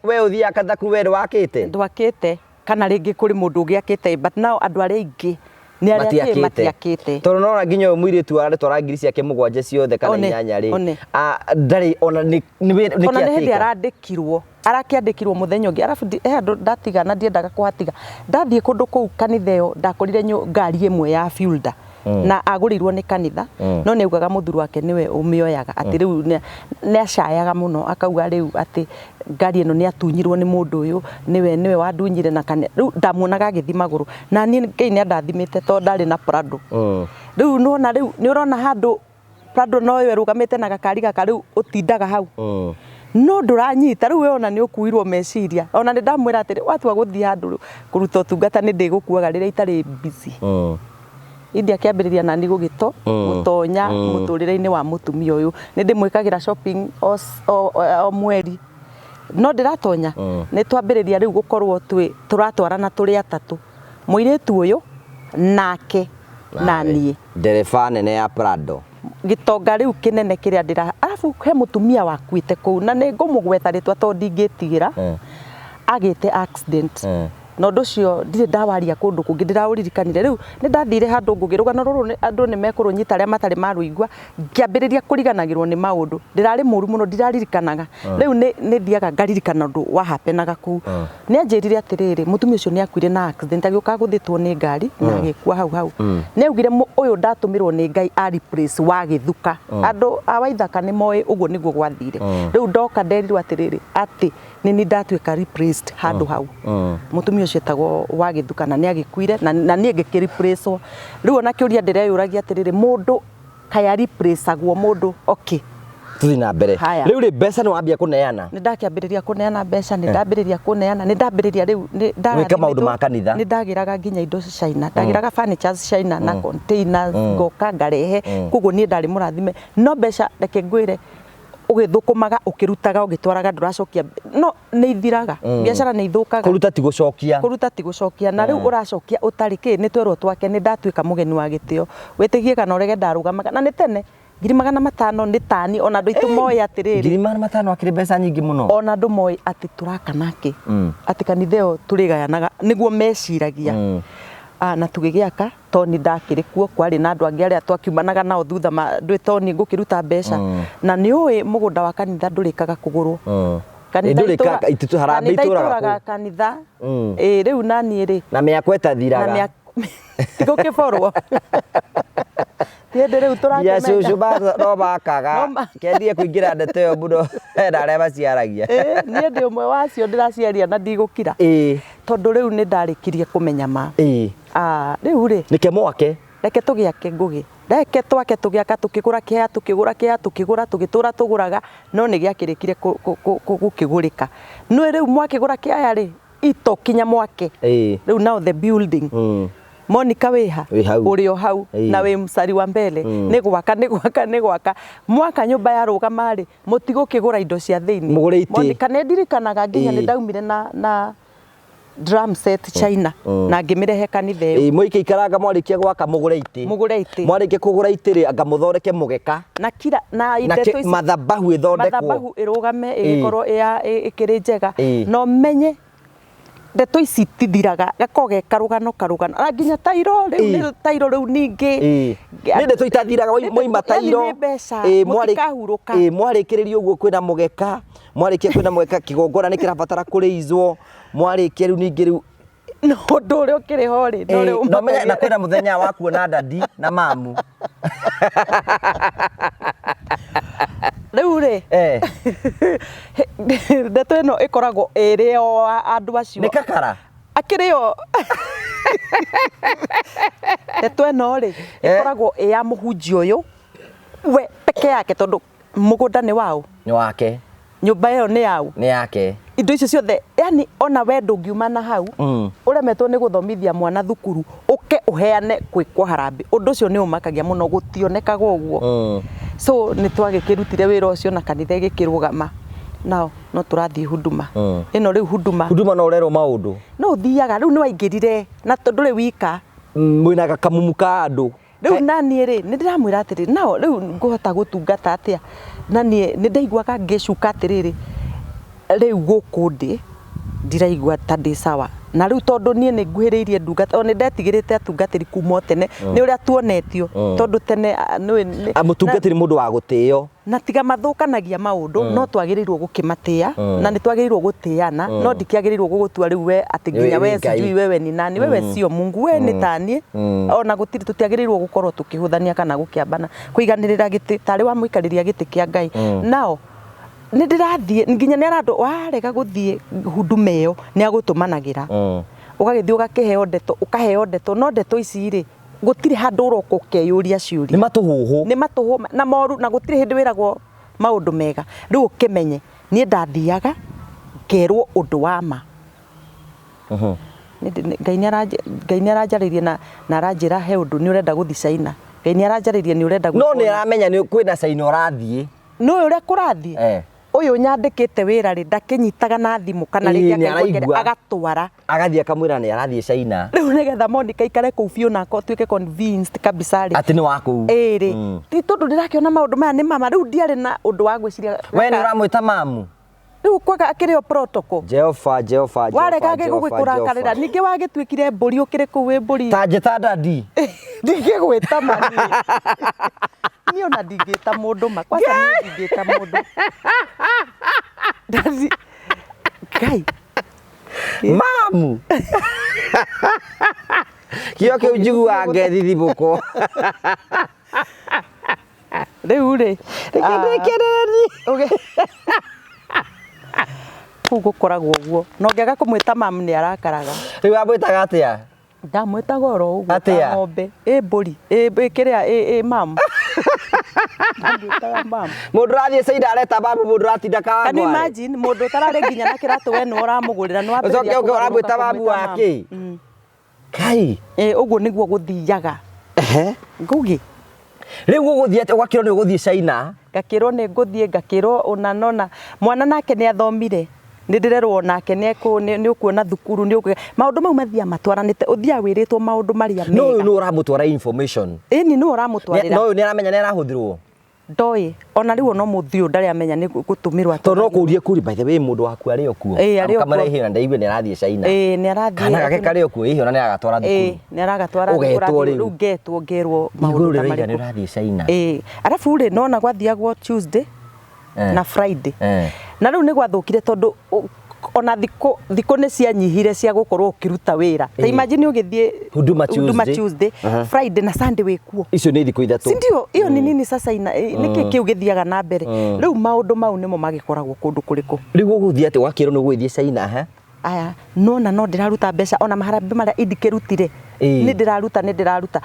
we uthia kanitha ku we wakite ndwakite kana ringi kuri mundu ungi akite but now andu aria ingi nĩ arĩa matiakĩte tondũ no nginya ũyũ mũirĩtu aratwara ngiri ciake mũgwanja ciothe kana inyanya rĩ ndarĩ ona nĩ hĩndĩ arakĩandĩkirwo mũthenya ũngĩ arabu andũ ndatigana ndiendaga kũhatiga ndathiĩ kũndũ kũu kanitha ĩyo ndakorire ngari ĩmwe ya Fielder na agũrĩirwo nĩ kanitha no nĩ augaga mũthuri wake nĩwe ũmĩoyaga atĩ rĩu nĩ acayaga mũno akauga rĩu atĩ ngari ĩno nĩ atunyirwo nĩ mũndũ ũyũ nĩwe wandunyire na kanitha rĩu ndamuonaga agĩthi magũrũ na niĩ Ngai nĩ andathimĩte tondũ ndarĩ na Prado rĩu nona rĩu nĩ ũrona handũ Prado no yo rũgamĩte na gakari gaka rĩu ũtindaga hau no ndũranyita rĩu wewe ona nĩ ũkuirwo meciria ona nĩ ndamwĩra atĩ watua gũthiĩ handũ kũruta ũtungata nĩ ndĩgũkuaga rĩrĩa itarĩ busy India kĩambĩrĩria nani gũtonya mũtũrĩre-inĩ wa mũtumia ũyũ nĩ ndĩmwĩkagĩra shopping o mweri no ndĩratonya nĩ twambĩrĩria rĩu gũkorwo tũratwarana tũrĩ atatũ mũirĩtu ũyũ nake na niĩ ndereba nene ya Prado gĩtonga rĩu kĩnene kĩrĩa arabu he mũtumia wakuĩte kũu na nĩ ngũmũgweta rĩtwa tondũ ndingĩtigĩra agĩte accident na ũndũ ũcio ndirĩ ndawaria kũndũ kũngĩ ndĩraũririkanire rĩu nĩ ndathire handũ ngũgĩ rũgano rũrũ andũ nĩ mekũrũnyita arĩa matarĩ marũigua ngĩambĩrĩria kũriganagĩrwo nĩ maũndũ ndĩrarĩ mũru mũno ndiraririkanaga rĩu nĩ thiaga ngaririkana ũndũ wahapenaga kũu nĩ anjĩrire atĩrĩrĩ mũtumia ũcio nĩ akuire na accident agĩũka gũthĩtwo nĩ ngari na agĩkua hau nĩ augire ũyũ ndatũmirwo nĩ Ngai a replace wa Gĩthuka andũ a Waithaka nĩ moĩ ũguo nĩguo gwathire rĩu ndoka nderirwo atĩrĩrĩ atĩ nĩ ndatuĩka replaced handũ hau mũtumia ũcio etagwo wa Gĩthuka na nĩ agĩkuire na niĩ ngĩkĩreplacewo rĩu ona kĩũria ndĩreyũragia atĩrĩrĩ mũndũ kaya replaceagwo mũndũ tuthi na mbere rĩu rĩ mbeca nĩ wambia kũneana nĩ ndakĩambĩrĩria kũneana mbeca nĩ ndambĩrĩria kũneana nĩ ndambĩrĩria rĩu gwĩka maũndũ ma kanitha nĩ ndagĩraga nginya indo China ndagĩraga furnitures China na containers ngoka ngarehe koguo niĩ ndarĩ mũrathime no mbeca reke ngwĩre ũgĩthũkũmaga ũkĩrutaga ũgĩtwaraga ndũracokia no nĩ ithiraga biacara nĩ ithũkaga kũruta ti gũcokia na rĩu ũracokia ũtarĩ kĩ nĩ twerwo twake nĩ ndatuĩka mũgeni wa gĩtĩo wĩtĩgie kana ũrege ndarũgamaga na nĩ tene 500 nĩ tani ona andũ aitũ moĩ atĩrĩrĩ 500 akĩrĩ mbeca nyingĩ mũno ona andũ moĩ atĩ tũraka nake atĩ kanitha ĩyo tũrĩgayanaga nĩguo meciragia na tũgĩgĩaka to nĩ ndakĩrĩ kuo kwarĩ na andũ angĩ arĩa twakiumanaga nao thutha ndwĩ to nĩ ngũkĩruta mbeca na nĩ ũĩ mũgũnda wa kanitha ndũrĩkaga kũgũrwo kanitha itũraga kanitha rĩu naniĩ rĩ na mĩako ĩtathiraga tigũkĩborwo hĩndĩ rĩu tũrakĩmenya cũcũ no bakaga kendie kũingĩra ndeto ĩyo mũno hena arĩa maciaragia niĩ ndĩ ũmwe wacio ndĩraciaria na ndigũkira tondũ rĩu nĩ ndarĩkirie kũmenya ma rĩu rĩ nĩke mwake reke tũgĩake ngũgĩ reke twake tũgĩaka tũkĩgũra kĩaya tũgĩtũra tũgũraga no nĩ gĩakĩrĩkire gũkĩgũrĩka nĩ rĩu mwakĩgũra kĩaya rĩ ito kinya mwake rĩu now the building Monica wĩha ũrĩ o hau na wĩ msari wa mbele nĩ gwaka mwaka nyũmba ya rũgama rĩ mũtigũkĩgũra indo cia thĩinĩ Monica nĩ ndirikanaga nginya nĩ ndaumire na drum set China na ngĩmĩrehe kanitha ĩyo mũikĩikaraga mwarĩkia gwaka mũgũre itĩ mwarĩkia kũgũra itĩ rĩ anga mũthondeke mũgeka na ndeto ici mathabahu ĩrũgame ĩgĩkorwo ĩkĩrĩ njega no menye ndeto ici tithiraga gakoge karugano na nginya tairo rĩu ningĩ nĩ ndeto itathiraga moima tairo mwarĩkĩrĩria ũguo kwĩna mũgeka mwarĩkia kwĩna mũgeka kĩgongona nĩ kĩrabatara kũrĩizwo mwarĩkia rĩu ningĩ rĩu no ũndũ ũrĩa ũkĩrĩ ho rĩ no menya na kwĩna mũthenya wa kuona dadi na mamu rĩu rĩ ndeto ĩno ĩkoragwo ĩrĩ o andũ acio nĩ kakara akĩrĩ o ndeto ĩno rĩ ĩkoragwo ĩ ya mũhunjia ũyũ we peke yake tondũ mũgũnda nĩ wao nĩ wake nyũmba ĩyo nĩ yao nĩ yake indo icio ciothe yani ona we ndũngiuma na hau ũremetwo nĩ gũthomithia mwana thukuru ũke ũheane kwĩkwo harambĩ ũndũ ũcio nĩ ũmakagia mũno gũtionekaga ũguo so nĩ twagĩkĩrutire wĩra ũcio na kanitha ĩgĩkĩrũgama no tũrathiĩ huduma ĩno rĩu huduma no ũrerwo maũndũ no ũthiaga rĩu nĩ waingĩrire na ndũrĩ wika mwĩna gakamumu ka andũ rĩu naniĩ rĩ nĩ ndĩramwĩra atĩrĩ nao rĩu ngũhota gũtungata atĩa na niĩ nĩ ndaiguaga ngĩcuka atĩrĩrĩ rĩu gũkũ ndĩ ndiraigua ta ndĩ sawa na riu tondu nie ni nguhiriirie ndungata o ni ndetigirite atungatiri kuma tene ni uria tuonetio tondu tene amutungatiri mundu wa gutio na tiga mathukanagia maundu no twagirirwo gukimatia na ni twagirirwo gutiana no ndikiagirirwo gugutua riu we ati nginya we sijui wewe ni nani wewe sio Mungu we ni tanie ona gutiri tutiagirirwo gukorwo tukihuthania kana gukiambana kuiganirira giti tari wa muikariria giti kia Ngai nao ni ndirathie nginya ni arandu warega guthie huduma iyo ni agutumanagira ugagithie ugakiheo ndeto no ndeto ici ri gutiri handu uroko ukeyuria ciuria ni matuhu na moru na gutiri hindi wiragwo maundu mega riu ukimenye ni ndathiaga ngerwo undu wa ma Ngai ni aranjaririe na aranjira he undu ni urenda guthi China Ngai ni aranjaririe ni urenda no ni aramenya ni kwina China urathie no uria kurathie uyu nyandikite wira ri ndakinyitaga na thimu kana ringi agatwara agathie akamwira ni arathie China riu nigetha Monica ikare kuu biu na ko tuike convinced kabisa ri ati ni waku ri ti tondu ndirakiona maundu maya ni mama riu ndiari na undu wa gwiciria we ni uramwita mamu riu kwaga akirio protocol Jehova warega gigukurakarira ningi wagitwikire mburi ukire kuu wi mburi ta njita dadi ndigigwita mani ni ona ndigita mundu ma kwanza ni ndigita mundu dadi Ngai mamu kio ke ujigua ngethi buko riu ri rekereri gukoragwo guo no ngiaga kumwita mamu ni arakaraga riu abwitaga atia ndamwitaga oro uguo Atia? ng'ombe mburi kiria mamu ndamwitaga mamu mundu rathie China areta mamu mundu ratinda kawa can you imagine mundu tarari nginya na kiratu we no uramugurira no ucoke uramwita mamu wake kai uguo niguo guthiaga ngugi riu guguthie ugakirwo ni guthie China ngakirwo ni nguthie ngakirwo ona nona mwana nake ni athomire ni ndirerwo nake ni ukuona thukuru ni maundu mau mathia matwaranite uthia wiritwo maundu maria mega no no uramutwara information ni no uramutwarira no ni aramenya ni arahuthirwo ndoi ona riu no muthio ndari amenya ni gutumirwa to no kuurie kuri by the way mundu waku ari okuo kamara hiyo ndaigwe ni arathie China ni arathie kana gake kari okuo hiyo na ni agatwara thukuru ni aragatwara riu ngetwo ngerwo maundu kamara ni arathie China arafu ri nona gwathiagwo Tuesday na Friday na riu ni gwathukire tondu ona thiko ni cianyihire cia gukorwo ukiruta wira ta imagine ugithie Huduma Tuesday Friday na Sunday wikuo icio ni thiko ithatu sindio iyo ni nini sasa niki kiugithiaga na mbere riu maundu mau nimo magikoragwo kundu kuriku riu guthie ati wakirwo ni gwithie China aya no ndiraruta mbeca ona maharambe maria indikirutire ni ndiraruta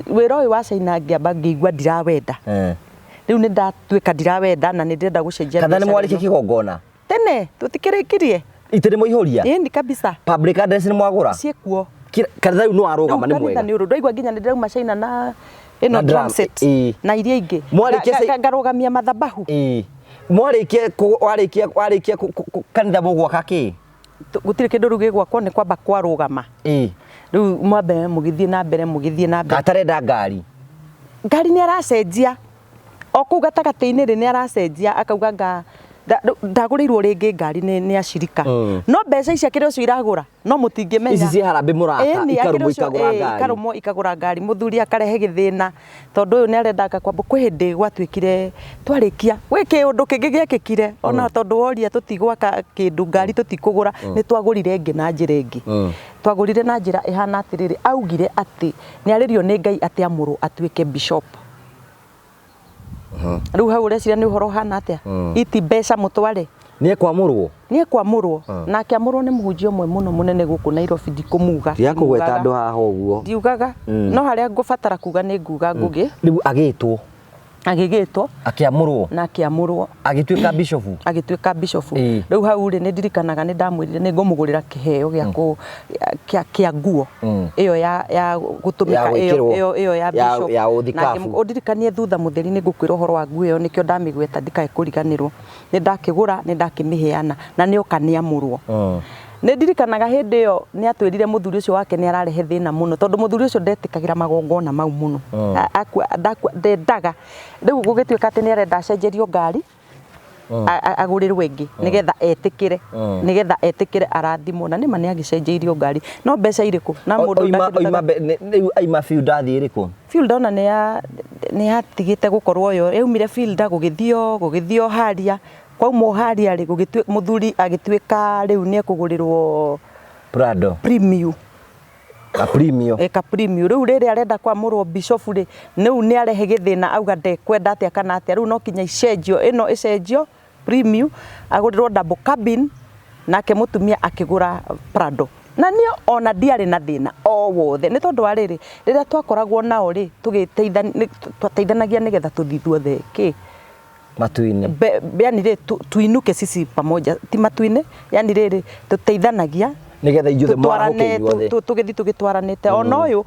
wira uyu wa China ngiamba ngigwa ndirawenda riu ni ndatwika ndirawenda na ni ndenda gucenjia kana ni mwariki kigongona tene tutikirikirie itene muihuria ni kabisa public address ni mwagura ciekuo kana riu no arugama ni mwega ni ndaigwa nginya ndirauma China na ino drum set na iria ingi ngarugamia mathabahu warikia kanitha bugwa kaki gutire kindu rugi gwakwo ni kwamba kwarugama riu mwambe mugithie na mbere gatarenda ngari ni aracenjia oku gatagati-ini ri ni aracenjia akauga ndagurirwo ringi ngari ni acirika no mbeca ici akire ucio iragura no mutingimenya ici cia harambe murata ikarumo ikagura ngari muthuri akarehe githina tondu uyu ni arendaga kwamba kwi hindi gwatwikire twarikia wiki undu kingi giekikire ona tondu woria tutigwaka kindu ngari tutikugura ni twagurire ngi na njira ingi twagurire na njira ihana atiriri augire ati ni aririo ni Ngai ati amuru atwike bishop riu hau reciria ni uhoro hana atia iti mbeca mutware ni ekwamurwo na akiamurwo ni muhunjia umwe muno munene guku Nairobi ndikumuga ya kugweta andu haha uguo ndiugaga no haria ngubatara kuga ni nguga ngugi riu agigitwo akiamurwo agituika bishop riu hau ri ni ndirikanaga ni ndamwirire ni ngumugurira kiheo gia nguo iyo ya gutumika iyo ya bishop na undirikanie thutha mutheri ni ngukwira uhoro wa nguo iyo nikio ndamigweta ndikae kuriganirwo ni ndakigura ni ndakimiheana na ni okaniamurwo ni ndirikanaga hindi iyo ni atwirire muthuri ucio wake ni ararehe thina muno tondu muthuri ucio ndetikagira magongona mau muno ndendaga riu gugituika ati ni arenda acenjerio ngari agurirwe ingi nigetha etikire nigetha etikire arathimwo na nima ni agicenjeirio ngari no mbeca iriku na mundu aima field athi iriku field ona ni atigite gukorwo yo eumire field gugithio haria kwauma haria ri gugitwe muthuri agitwika riu ni ekugurirwo Prado premium Premium riu riri arenda kwamurwo bishop ri niu ni arehe githina auga ndekwenda atia kana atia riu no kinya icenjio ino icenjio premium agurirwo double cabin nake mutumia akigura Prado na nio ona diari na thina o wothe ni tondu wa riri riria twakoragwo nao ri twateithanagia nigetha tuthithuothe ki matuine yani ri tuinuke sisi pamoja ti matuine yani riri tuteithanagia nigetha ijude mwahoke tugithi tugitwaranite ona uyu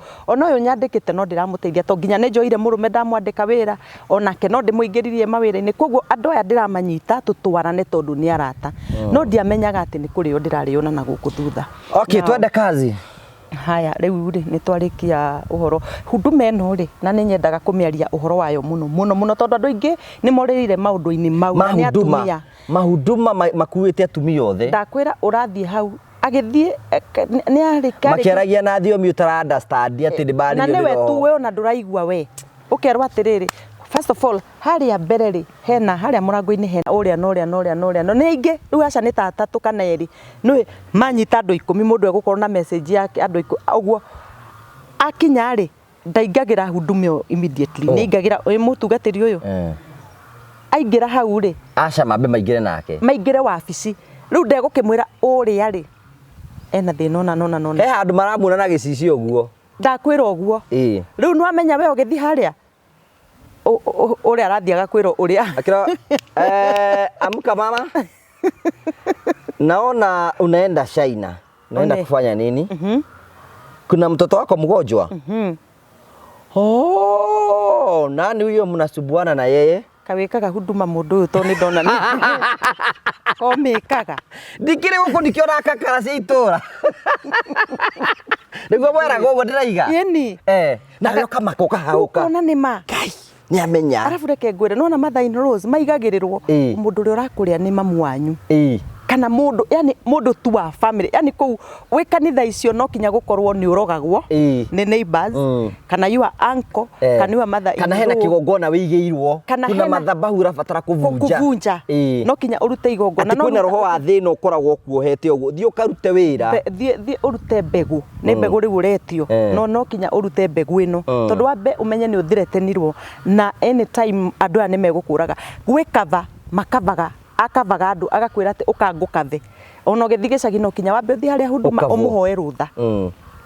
nyandikite no ndiramuteithia to nginya ne njoire murume ndamwandika wira onake no ndimuingiririe mawira-ini koguo andu aya ndiramanyita tutwarane tondu ni arata no ndiamenyaga ati ni kurio ndirariona na guku thutha okay twende kazi haya riu ri ni twarikia uhoro huduma eno ri na ni nyendaga kumiaria uhoro wayo muno tondu andu ingi ni morerire maundu-ini mau ni atumia mahuduma makuite atumia othe ndakwira urathie hau agithie ni arika makiaragia na thiomi utara understand ati ndi bari na niwe tu we ona nduraigua we ukerwa atiriri first of all haria mbere ri hena haria murango-ini hena uria no ni ingi riu aca ni tata tukana eri nui manyita andu 10 mundu egukorwo na message yake andu 10 uguo akinya ri ndaingagira huduma immediately ni ingagira mutungatiri uyu aingira hau ri aca mambe maingire nake maingire wabici riu ndegukimwira uria ri ena thina nona he handu maramuna na gicici uguo ndakwira uguo riu no amenya we ugithi haria uria arathiaga kwira uria akira amka mama naona unaenda China unaenda kufanya nini kuna mtoto wako mgonjwa oh nani huyo mnasubuana na yeye kawikaga huduma mundu uyu to ni ndona ni komikaga ndikire guku ndikiona kakara cia itura niguo mwera gogo ndiraiga yeni na yo kamako kahauka ona ni ma kai ni amenya arafu reke ngwire nona mathain rose maigagirirwo mundu uri urakuria ni mamu wanyu kana mundu yani mundu tu wa family yani kou we kanitha icio no kinya gukorwo ni urogagwo ni neighbors kana your uncle kana your mother kana hena kigongona wigiirwo kuna mathabahu urabatara kuvunja no kinya urute igongona no kwina roho wa thina ukoragwo kuohete uguo thio karute wira thie urute mbegu ni mbegu ri uretio no kinya urute mbegu ino tondu wa be umenye ni uthiretenirwo na anytime andu aya ni megukuraga gwikava makavaga akavaga andu agakwira ati ukangukathe ona ugithi gicagi no kinya wambe uthi haria huduma umuhoe rutha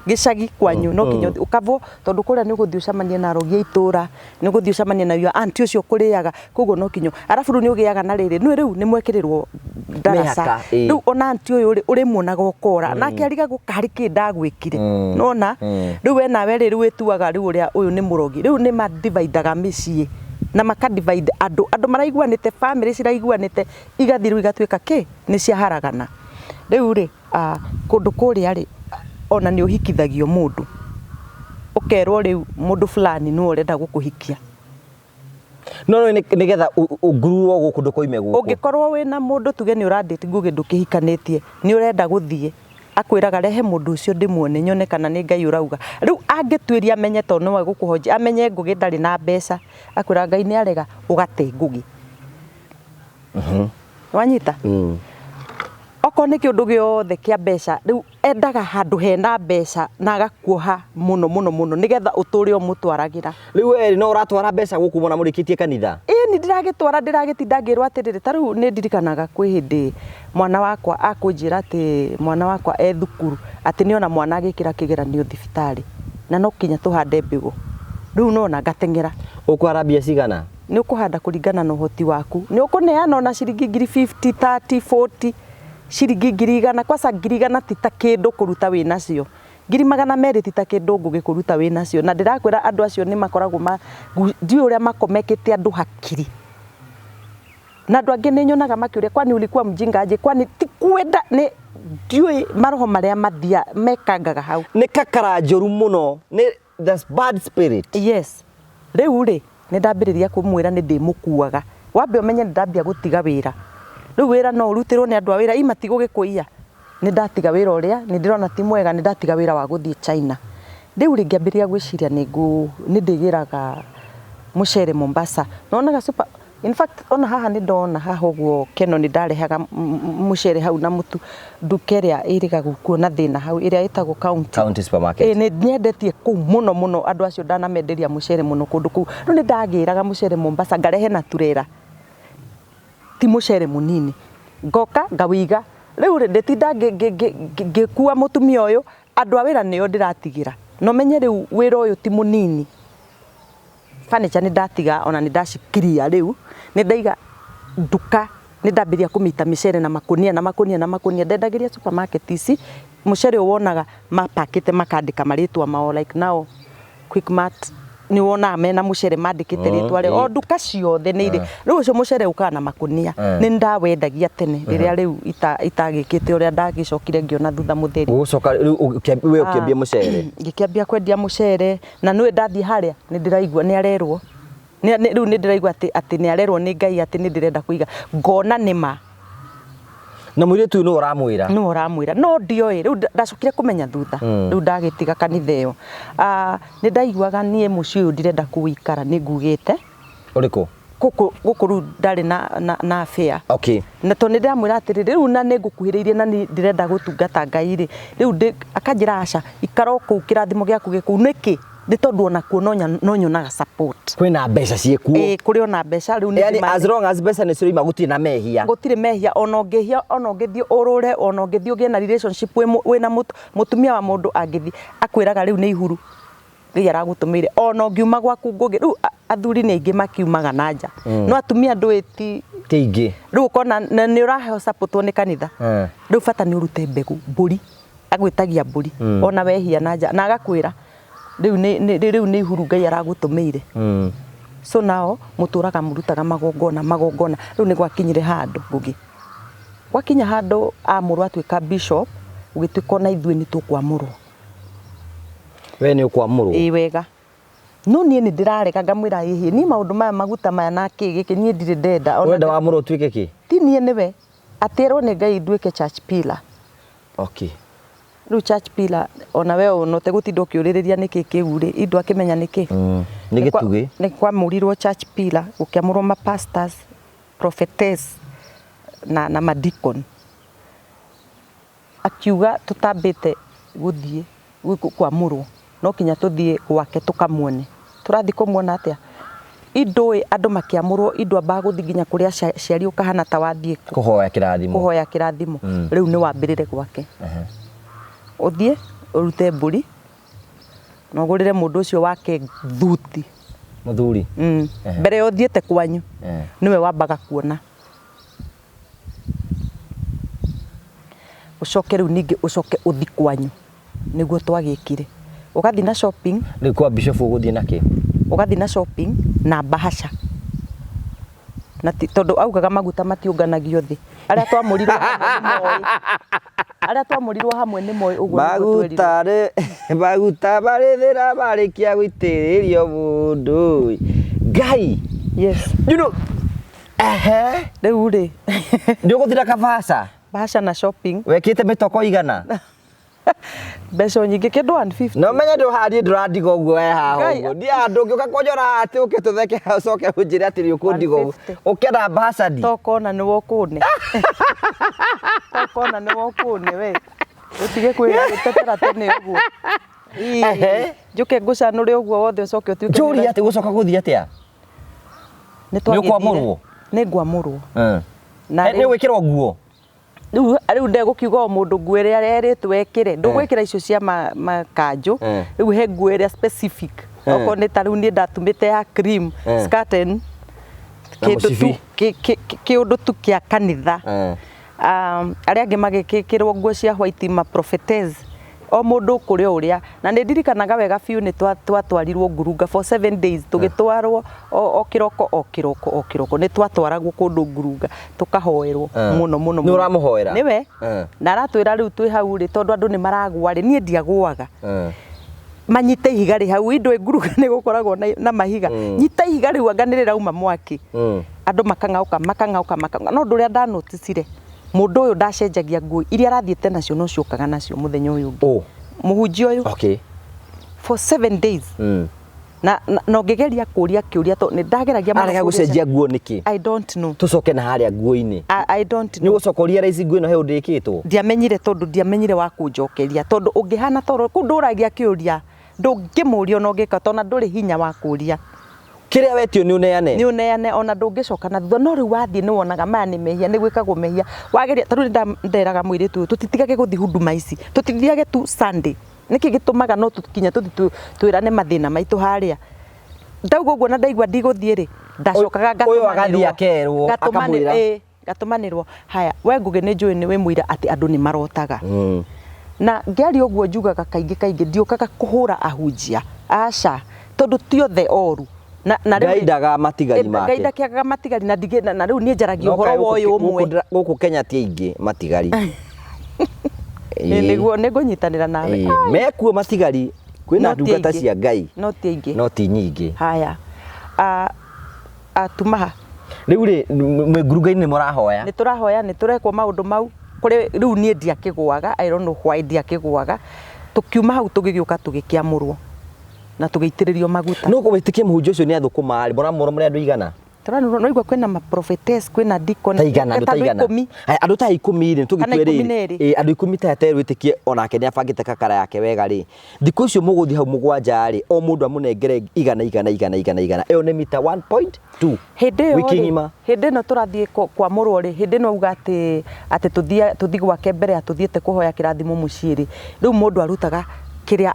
gicagi kwanyu no kinya ukavo tondu kuria ni uguthi ucamanie na arogia itura ni uguthi ucamanie na your auntie ucio kuriaga koguo no kinyo arafu ru ni ugiaga na riri no riu ni mwekirirwo darasa riu ona auntie uyu uri muonaga ukora nake ariga gukari kindagwikire nona riu we nawe riri wituaga riu uria uyu ni murogi riu ni madividaga micii na makadivide andu maraiguanite family ciraiguanite igathiru igatwika ki ni ciaharagana riu ri kundu kuria ri ona ni uhikithagio mundu ukerwo riu mundu fulani no urenda gukuhikia no nigetha uguruo guku ndukoime guku ungikorwo wina mundu tuge ni urandite ngugi ndukihikanitie ni urenda guthie akwiraga rehe mundu ucio ndimuone nyone kana ni Ngai urauga riu angitwiria amenye to no gukuhoji amenye ngugi ndari na mbeca akwira Ngai ni arega ugate ngugi wanyita oko ni kiundu giothe kia mbeca riu endaga handu hena mbeca na agakuoha muno nigetha uturi o mutwaragira riu no uratwara mbeca guku mona murikitie kanitha ni ndiragitwara ndiragitinda ngirwa atiriri ta riu ni ndirikanaga kwi hindi mwana wakwa akunjira ati mwana wakwa thukuru ati ni ona mwana agikira kigeranio thibitari na no kinya tuhande mbigo riu nona ngatengera ukwarabia cigana ni ukuhanda kuringana na uhoti waku ni ukuneana ona ciringi 50 30 40 ciringi 100 kwasa 100 tita kindu kuruta wi nacio 200 tita kindu ngugikuruta wi nacio na ndirakwira andu acio ni makoragwo ndio uria makomekete andu hakiri na andu angi ni nyonaga makiuria kwani ulikuwa mjinga aje kwani tikwenda ni ndio maroho maria mathia mekangaga hau ni kakara njoru muno ni the bad spirit yes riu ri ni ndambiriria kumwira ni ndimukuaga wambe umenye ndambia gutiga wira riu wira no urutirwo ni andu a wira imatigo gikuia ni ndatiga wira uria ni ndirona ti mwega ni ndatiga wira wa guthie China riu ringiambiria gwiciria ni ndigiraga mucere Mombasa nonaga super. In fact ona haha ni ndona haha uguo Keno ni ndarehaga mucere hau na mutu ndukeria irigagu kuona thina hau iria itagwo county supermarket ni nyendetie ku muno andu acio ndanamenderia mucere muno kundu ku no ni ndagiraga mucere Mombasa ngarehe na turera ti mucere munini ngoka ngawiga riu ndetinda ngikua mutumia uyu andu a wira nio ndiratigira no menye riu wira uyu ti munini furniture ni ndatiga ona ni ndashikiria riu ni ndaiga nduka ni ndambiria kumita micere na makunia ndendagiria supermarket ici mucere wonaga mapakite makandika maritwa mao like now Quickmart ni wona mena mucere mandikite ritwa ri o nduka ciothe ni iri riu ucio mucere ukana na makunia ni ndawendagia tene riria riu itagikite uria ndagicokire ngiona thutha mutheri ucoka we ukiambia mucere ngikiambia kwendia mucere na niwe ndathie haria ni ndiraigua ni arerwo riu ni ndiraigua ati ni arerwo ni Ngai ati ni ndirenda kuiga ngona nima na mwire tu no uramwira no ndioi riu ndacokire kumenya thutha riu ndagitiga kanitha iyo ni ndaiguaga nie muci uyu ndirenda kuikara ni ngugite uriko guku riu ndari na affair okay na to ni ndamwira atiri riu na ni ngukuhiriirie na ni ndirenda gutungata Ngai ri riu akanjira aca ikara ku kirathimo giaku giku niki ni tondu ona kuo no nyonaga support kwina mbeca cieku kuri ona mbeca riu ni yani as long as mbeca ni cirima gutire na mehia ona ngithie urure ona ngithie ugie na relationship wina mutumia wa mundu angithi akwiraga riu ni ihuru ria aragutumire ona ngiuma gwaku ngugi riu athuri ni ingi makiumaga na nja no atumia ndwiti tingi riu kona ni uraheo support ni kanitha riu bata ni urute mbegu mburi agwitagia mburi ona wehia na nja na agakwira riu ni ihuru Ngai aragutumeire so nao muturaga murutaga magongona riu ni gwakinyire handu ngugi gwakinya handu amurwa atwika bishop ugituika na ithue ni tukwamurwo we ni ukwamurwo wega no nie ni ndirareka ngamwira hihi ni maundu maya maguta maya na kigiki nie ndire ndenda wenda wamurwo twike ki ti nie niwe aterwo ni Ngai nduike church pillar okay riu church pillar ona we unote gutinda ukiuririria niki kiu ri indu akimenya niki ni gitugi ni kwamurirwo church pillar ukiamurwo ma pastors prophetess na madikon akiuga tutambite guthie kwamurwo no kinya tuthie gwake tukamuone turathi kumuona atia indui andu makiamurwo indu amba guthi nginya kuria ciari ukahana ta wathie kuhoya kirathimo riu ni wambirire gwake uthie urute mburi no gurire mundu ucio wake thuti muthuri mbere uthiete kwanyu niwe wambaga kuona ucoke riu ningi ucoke uthi kwanyu niguo twagikire ugathi na shopping ni kwa bishop uguthie naki ugathi na shopping na bahasha na tondu augaga maguta matiunganagio thi aria twamurirwo hamwe ni moi uguo maguta barithira barikia gwitiririo mundu Ngai yes you know riu ri ndio guthira kabasha na shopping wekite mitoko igana mbeca nyingi kindu 150 no menye ndu handi ndurandiga uguo we haha uguo ndi andu ngiuka konyora ati uke tutheke ucoke unjire atiri ukundiga uguo ukenda mbaca ndi tokona ni wokune we utige kwitetera tene uguo njuke ngucanure uguo wothe ucoke utuike njuri ati gucoka guthie atia ni kwamurwo ni ngwamurwo na ni gwikirwo nguo riu ndegukiuga mundu nguo iria areritwo ekire ndugwikira icio cia makanju riu he nguo iria specific oko ni ta riu ni ndatumite ya cream skirt kiundu tu kia kanitha aria angi magikirwo nguo cia white ma prophetess o mundu kuri uria na ni ndirikanaga wega biu ni twatwarirwo Ngurunga for 7 days tugitwarwo o kiroko ni twatwaragwo kundu Ngurunga tukahoerwo muno ni uramuhoera niwe na aratwira riu twi hau ri tondu andu ni maragwa ri nie ndiagwaga manyite ihiga ri hau indu Ngurunga ni gukoragwo na mahiga nyita ihiga riu anga ni rirauma mwaki andu makang'auka no nduria nda noticire mundu uyu ndacenjagia nguo iria arathiete nacio no ciukaga nacio muthenya uyu ungi muhunjia uyu okay for 7 days na ngigeria kuria kiuria to ni ndageragia arega gucenjia nguo niki I don't know tucoke na haria nguo-ini I don't know ni gucokoria raici nguo ino he undikitwo ndiamenyire tondu ndiamenyire wa kunjokeria tondu ungihana toro kunduragia kiuria ndungimuria no ngika tona nduri hinya wa kuria kiria wetio ni uneane ona ndungicoka na thutha no riu wathie ni wonaga maya ni mehia ni gwikagwo mehia wageria taru nderaga mwiri tu tutitigage guthi huduma ici tutithiage tu Sunday niki gitumaga no tukinya tuthi twirane mathina maitu haria ndaugo guo na ndaigwa ndiguthie ri ndacokaga agathia akerwo akamwira gatumanirwo haya we ngugi ni njui ni we muira ati andu ni marotaga na ngiari uguo njugaga kaingi ndiukaga kuhura ahunjia aca tondu tiothe oru na ngaidaga matigari make ngaidaga matigari na ndige na riu nie njaragia uhoro wa uyu umwe guku Kenya ti aingi matigari niguo ningunyitanira nawe mekuo matigari kwina ndungata cia Ngai no ti aingi no ti nyingi haya tumaha riu ri nguruga-ini murahoya ni turahoya ni turekwo maundu mau kuri riu nie ndiakigwaga I don't know why ndiakigwaga tukiuma hau tugigiuka tugikiamurwo na tugeitiririo maguta no gwitikie muhunjia ucio ni athukuma ari muramuro muri andu igana turano no igwa kwina ma prophetess kwina deacon taigana andu ta 10 ri tugitwere andu 10 ta terwitikie onake ni abangite kakara yake wega ri thiku icio muguthi hau mugwanja ri o mundu amunengere igana eyo ni mita 1.2 hindi no turathie kwa murwo ri hindi no uga ati tuthi gwake mbere atuthiete kuhoya kirathimo mucii ri riu mundu arutaga kiria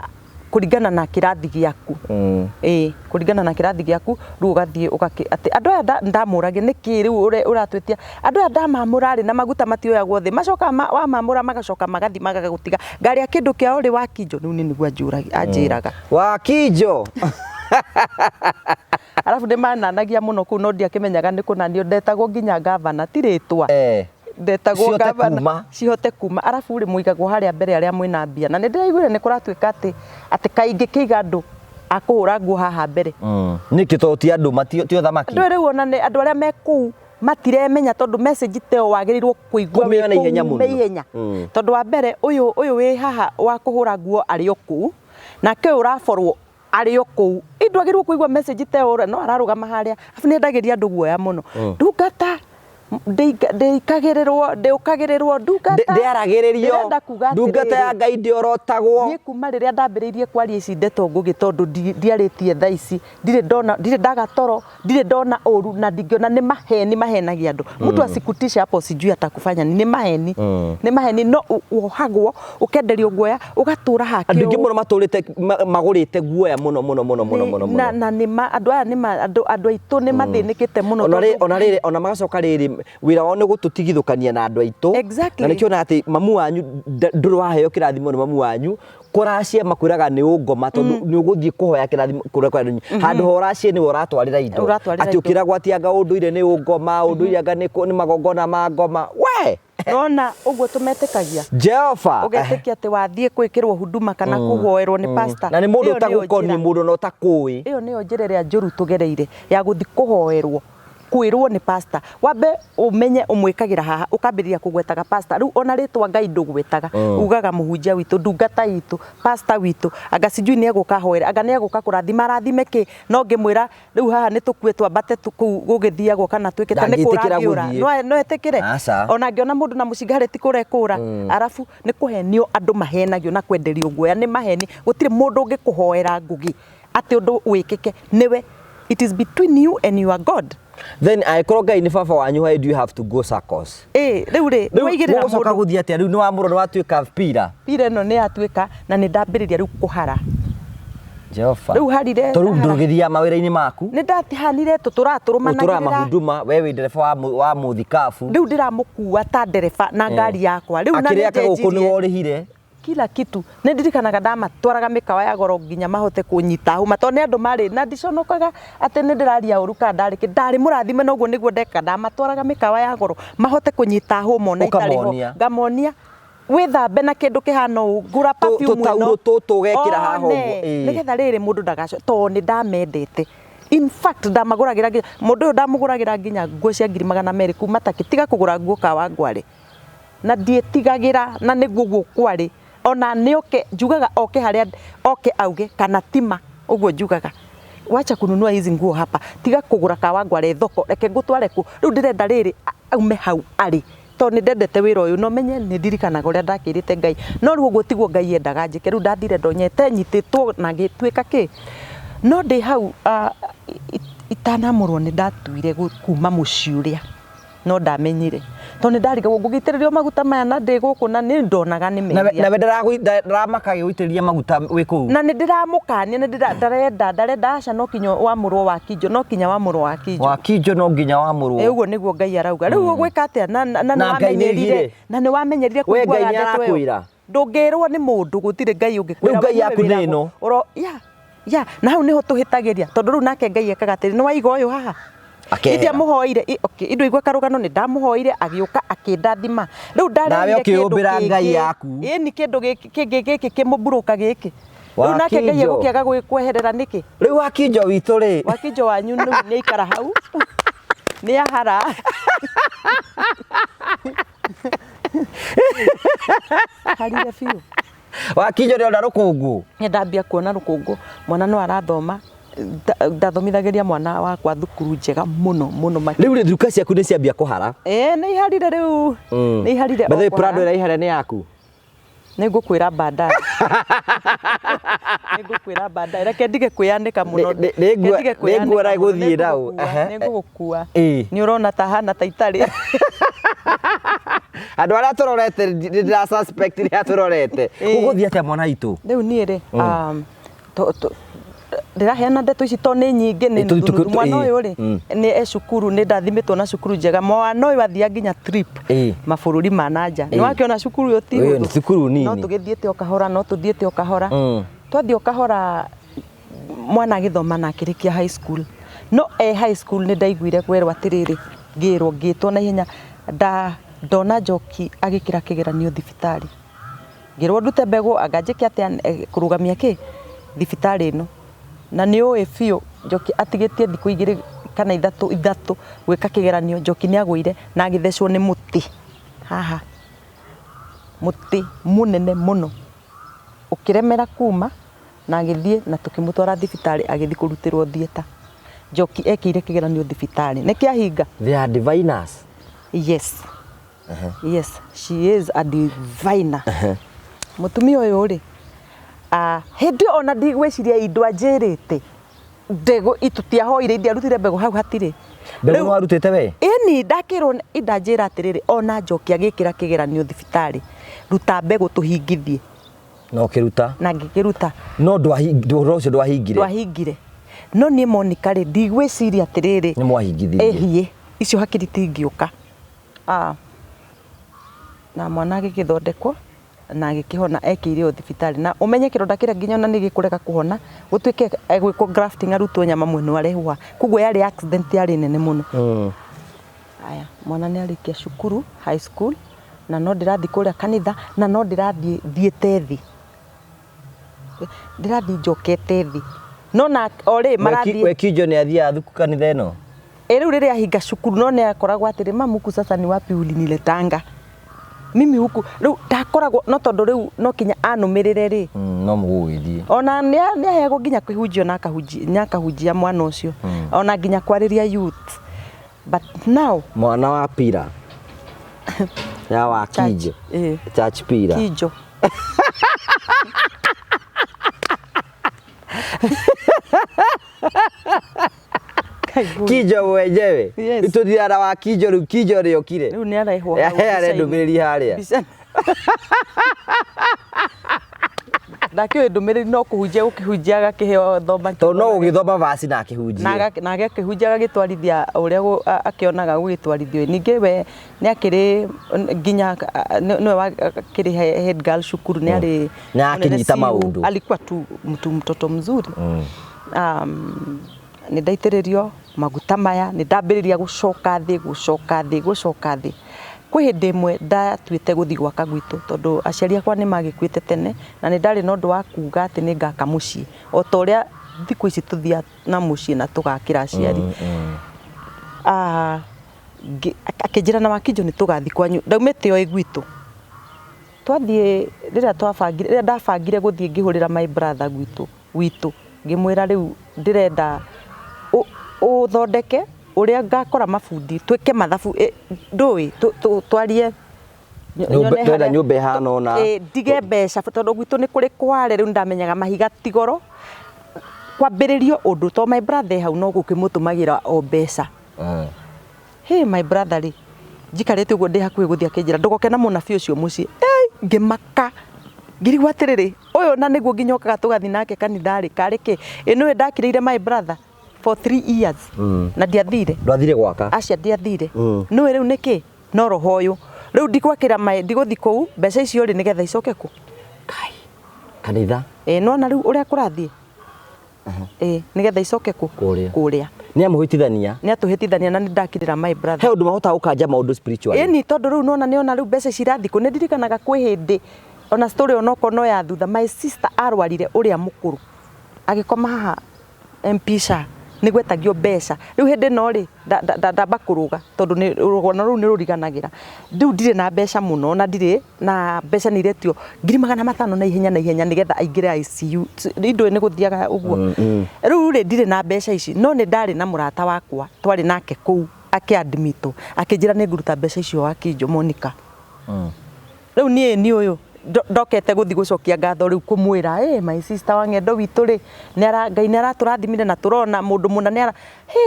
kuringana na kirathi giaku kuringana na kirathi giaku ru ugathie ati andu aya ndamurage niki riu uratwetia andu aya ndamamura ri na maguta matioyagwo thi macoka wa mamura magacoka magathi magagutiga ngari ya kindu kiao ri wa Kinjo riu ni niguo anjiraga wa Kinjo alafu ndimananagia muno ku no ndiakimenyaga ni kunanio ndetagwo nginya gavana tiritwa ndetagwo gavana cihote kuma alafu uri muigagwo haria mbere aria mwina mbia na ndiraiguire ni kuratwika ati kaingi kiiga andu akuhura nguo haha mbere niki to ti andu matio thamaki ndu riu ona ni andu aria me kuu matiremenya tondu message teo wagirirwo kuigwa na ihenya muno tondu wa mbere uyu wi haha wa kuhura nguo ari oku na ke uraforwo ari oku indwagirwo kuigwa message teo no ararugama haria afu ni ndagiria andu guoya muno ndungata ndikagirirwo ndungata ndiaragiririo ndungata ya Ngai ndiorotagwo nie kuma riria ndambiriirie kwaria ici ndeto ngugi tondu ndiaritie tha ici ndire ndagatoro ndire ndona oru na ndingiona ni mahenagia andu mtu asikutisha hapo sijui atakufanya ni maheni no wohagwo ukenderio guoya ugatura hakio andu ngi muno maturite magurite guoya muno na ni andu aya ni andu aitu ni mathinikite muno ona magacoka riri wira wao ni gututigithukania na andu aitu na nikiona ati mamu wanyu nduru waheo kirathimo ni mamu wanyu kuracia makwiraga ni ungoma tondu ni uguthie kuhoya kirathimo kurekwa handu horacie ni uratwarira indo ati ukiragwa ati anga unduire ni ungoma unduire anga ni magongona ma ngoma we nona uguo tumetikagia Jehova ugetikia ati wathie kwikirwo huduma kana kuhoerwo ni pastor na ni mundu utagukoni mundu no takui iyo niyo njirere njuru tugereire ya guthi kuhoerwo kwirwo ni pastor wambe umenye umwikagira haha ukambiriria kugwetaga pastor riu ona ritwa Ngai ndugwetaga ugaga muhunjia witu ndungata itu pastor witu anga sijui ni eguka hoera anga ni eguka kurathima rathime ki no ngimwira riu haha ni tukuetwa bate gugithiagwo kana twikite ni kuragiura no etikire ona ngiona mundu na mucingari ti kurekura arafu ni kuhenio andu mahenagio na kwenderio guoya ni maheni gutire mundu ungikuhoera ngugi ati undu wikike niwe it is between you and your God. Then I kroga ni baba wanyu, why do you have to go circles? Riu waigirira mundu ucoka guthia ati riu ni wa muro ni watwika pira no ni atwika na ni ndambiriria riu kuhara Jehova riu harire to riu ndurugithia mawira-ini maku ni ndatihanire tuturaturumanagira mahuduma wewe ndereba wa muthikafu riu ndiramukua ta ndereba na ngari yakwa riu na akiria guku ni worihire kila kitu ne ndirikanaga ndamatwaraga mikawa ya goro nginya mahote kunyita huma to ne andu mari na ndiconokaga ati ne ndiraria uruka ndari murathime noguo niguo ndeka ndamatwaraga mikawa ya goro mahote kunyita huma na itariho ngamonia withambe na kindu kihana ngura perfume no tutugekira haha uguo nigetha riri mundu ndagaco to ni ndamendete In fact ndamaguragira mundu ndamuguragira nginya nguo cia 200 kuma takitiga kugura nguo Kawangware na ndietigagira na niguo gukwari ona nioke njugaga oke haria oke auge kana tima uguo njugaga wacha kununua hizi nguo hapa tiga kugura Kawangware thoko reke ngutware ku riu ndirenda riri aume hau ari to ni ndendete wira uyu no menye ni ndirikanaga uria ndakirite Ngai no riu uguo tiguo Ngai endaga njike riu ndathire ndonyete nyititwo na ngitwika ki no ndi hau itanamurwo ni ndatuire kuma muciuria no ndamenyire to ni ndariga ngugitiririo maguta maya na ndi guku na ni ndonaga ni meria na ndaramaka gitiriria maguta wiku na ni ndiramukania ni ndarenda aca no kinyo wa murwo wa Kinjo no kinya wa murwo wa Kinjo no nginya wa murwo uguo niguo Ngai arauga riu ugwika atia na ni wamenyerire kuigua ndeto ndungirwo ni mundu gutire Ngai ungikwira Ngai yaku nino ya na hau niho tuhitagiria tondu riu nake Ngai ekaga atiri ni waiga uyu haha Idia muhoire okay indo igwe karugano ni ndamuhoire agiuka akindathima riu nawe ukiumbira Ngai yaku ni kindu giki kimuburuka giki riu nake Ngai egukiaga gwikweherera niki riu wa Kinjo witu ri wa Kinjo wanyu ni ikara hau ni ahara harire fiu wa Kinjo ni ona rukungu ni ndambia kuona rukungu mwana no arathoma ndathomithagiria mwana wakwa thukuru njega muno riu ri thuka ciaku ni ciambia kuhara ni iharire riu ni iharire bethe Prado ira ihare ni yaku nigukwira baadaye nigukwira baadaye reke ndige kwianika muno niguora guthie nao nigugukua ni urona tahana ta itari andu aria turorete ndira suspect ni aturorete uguthie atia mwana itu riu ni ri ndiraheana ndeto ici to ni nyingi ni mwana uyu ri ni cukuru ni ndathimitwo na cukuru njega mwana uyu athia nginya trip mabururi ma nanja ni wakiona cukuru yo ti ni cukuru nini no tugithiete okahora no tuthiete okahora twathie okahora mwana agithoma na akirikia high school no high school ni ndaiguire kwerwo atiriri ngirwo ngitwo na ihenya ndona Njoki agikira kigeranio thibitari ngirwo ndute mbegu anganjike atia kurugamia ki thibitari ino na ni oe fio Njoki atigitie thiku igiri kana ithatu gwika kigeranio Njoki ni agwire na agithecwo ni muti haha muti munene muno ukiremera kuma na agithie na tukimutwara thibitari agithi kurutirwo thieta Njoki ekire kigeranio thibitari ni kiahinga they are diviners yes yes she is a diviner mutumia uyu ri hindi ona ndigwiciria indo anjirite ndego itutiahoire ndi arutire mbegu hau hatire mbegu warutite we ni ndakirwo indanjira atiriri ona Njoki agikira kigeranio thibitari ruta mbegu tuhingithie no kiruta na ngikiruta no ndwacio ndwahingire no ni Monica ri ndigwiciria atiriri ni mwahingithirie ehie icio hakiri tingiuka na mwana agigithondekwo na agikihona ekire thibitari na umenye kironda kire nginya na nigikureka kuhona gutwike egwiko grafting arutwo nyama mwenu arehwa kugwe yari accident yari nene muno aya mwana ni arikia cukuru high school na no ndirathi kuria kanitha na no ndirathi thiete thi ndirathi njokete thi no na ore marathi we Kinjo ni athia thuku kanitha ino riu riria hinga cukuru no ni akoragwo atiri mamuku sasa ni wapi ulinile mimi huku riu ndakoragwo no tondu riu no kinya anumirire ri no mugwithie ona ni ahego nginya kwihunjio na akahunjia mwana ucio ona nginya kwariria youth but now mwana wa Pira ya wa Kinjo church Pira Kinjo Kinjo wenyewe ituthiara wa Kinjo riu Kinjo ri okire riu ni arehwo are ndumiriri haria ndakio ndumiriri no kuhunjia ukihunjia agakiheo thoma to no ugithoma vasi na akihunjia na agakihunjia agitwarithia uria akionaga gugitwarithio ningi we ni akiri nginya no akiri head girl shukuru ni ari na akinyita maundu alikuwa tu mtoto mzuri ni ndaitiririo maguta maya ni ndambiriria gucoka thi kwi hindi imwe ndatuite guthi gwaka gwitu tondu aciari akwa ni magikwite tene na ni ndari no ndu wa kuga ati ni ngaka mucii o to ria thikũ ici tũthia na mũciĩ na tũgakĩra aciari akĩnjĩra na Wakinjo nĩ tũgathi kwanyu ndaumĩte o gwitũ twathiĩ rĩrĩa ndabangire gũthiĩ ngĩhũrĩra my brother gwitũ ngĩmwĩra rĩu ndĩrenda ũthondeke ũrĩa ngakora mabundi twĩke mathabu ndũĩ twarie ndĩrenda nyũmba ĩhana ũna ndige mbeca tondũ gwitũ nĩ kũrĩ Kware rĩu ndamenyaga mahiga ti goro kwambĩrĩrio ũndũ to my brother hau no gũkĩmũtũmagĩra o mbeca hey my brother rĩ njikarĩte ũguo ndĩ hakuhĩ gũthiĩ akĩnjĩra ndũgoke na mũnabi ũcio mũciĩ ngĩmaka ngĩrigwo atĩrĩrĩ ũyũ na nĩguo nginya okaga tũgathi nake kanitharĩ karĩ kĩ ĩno ndakĩrĩire my brother for 3 years na ndiathire ndwathire gwaka acia ndiathire nĩwe rĩu nĩkĩ no roho ũyũ rĩu ndikwakĩra ndigũthi kũu mbeca icio rĩ nĩgetha icoke kũ kai kanitha nona rĩu ũrĩa kũrathiĩ nĩgetha icoke kũ kũrĩa nĩ amũhĩtithania na nĩ ndakĩrĩra my brother he ũndũ mahotaga gũkanja maũndũ spiritual ni tondũ rĩu nona nĩona rĩu mbeca cirathi kũ nĩ ndirikanaga kwĩ hĩndĩ ona story onoko no ya thutha my sister arwarire ũrĩa mũkũrũ agĩkoma haha Mpisha nĩgwetagio mbeca rĩu hĩndĩ no rĩ ndamba kũrũga tondũ rũgano rũu nĩ rũriganagĩra rĩu ndirĩ na mbeca mũno na ndirĩ na mbeca nĩ iretio 500 na ihenya nĩgetha aingĩre ICU indo nĩ gũthiaga ũguo rĩu rĩ ndirĩ na mbeca ici no nĩ ndarĩ na mũrata wakwa twarĩ nake kũu akĩadmitwo akĩnjĩra nĩ ngũruta mbeca icio Wakinjo Monica rĩu niĩ nĩ ũyũ ndokete gũthi gũcokia ngatho rĩu kũmwĩra my sister wa ng'endo witũ rĩ Ngai nĩ aratũrathimire na tũrona mũndũ mũna nĩ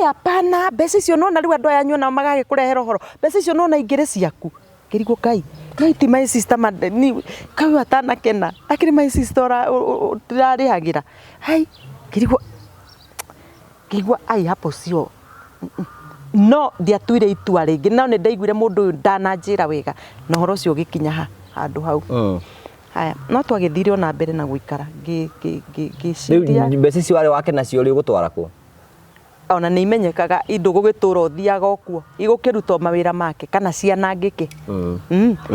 apana mbeca icio nona rĩu andũ aya nyona magagĩkũrehera ũhoro mbeca icio nona ingĩrĩ ciaku kĩrigwo Ngai no iti my sister kau atanakena akĩrĩ my sister ndĩrarĩhagĩra kĩrigwo hapo cio no ndiatuire itua rĩngĩ no nĩ ndaiguire mũndũ ũyũ ndananjĩra wega na ũhoro ũcio ũgĩkinya handũ hau haya no twagĩthire ona mbere na gũikara rĩu mbeca icio warĩ wake nacio rĩ ũgũtwara kũ ona nĩ imenyekaga indo gũgĩtũra ũthiaga okuo igũkĩrutwo mawĩra make kana ciana ngĩkĩ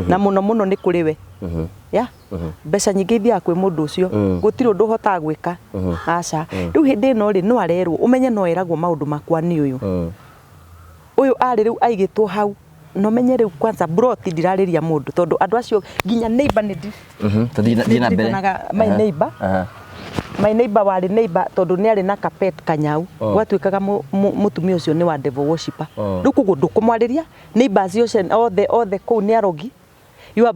na mũno nĩ kũrĩ we mbeca nyingĩ ithiaga kwĩ mũndũ ũcio gũtirĩ ũndũ ũhotaga gwĩka aca rĩu hĩndĩ ĩno rĩ no arerwo ũmenye no eragwo maũndũ makwa nĩ ũyũ arĩ rĩu aigĩtwo hau no menye rĩu kwanza broti ndirarĩria mũndũ tondũ andũ acio nginya neighbor nĩ tũthiĩ na mbere my neighbor warĩ neighbor tondũ nĩ arĩ na kapet Kanyau gwatuĩkaga mũtumia ũcio nĩ wa devil worshipper rĩu kũguo ndũkũmwarĩria neighbors othe kũu nĩ arogi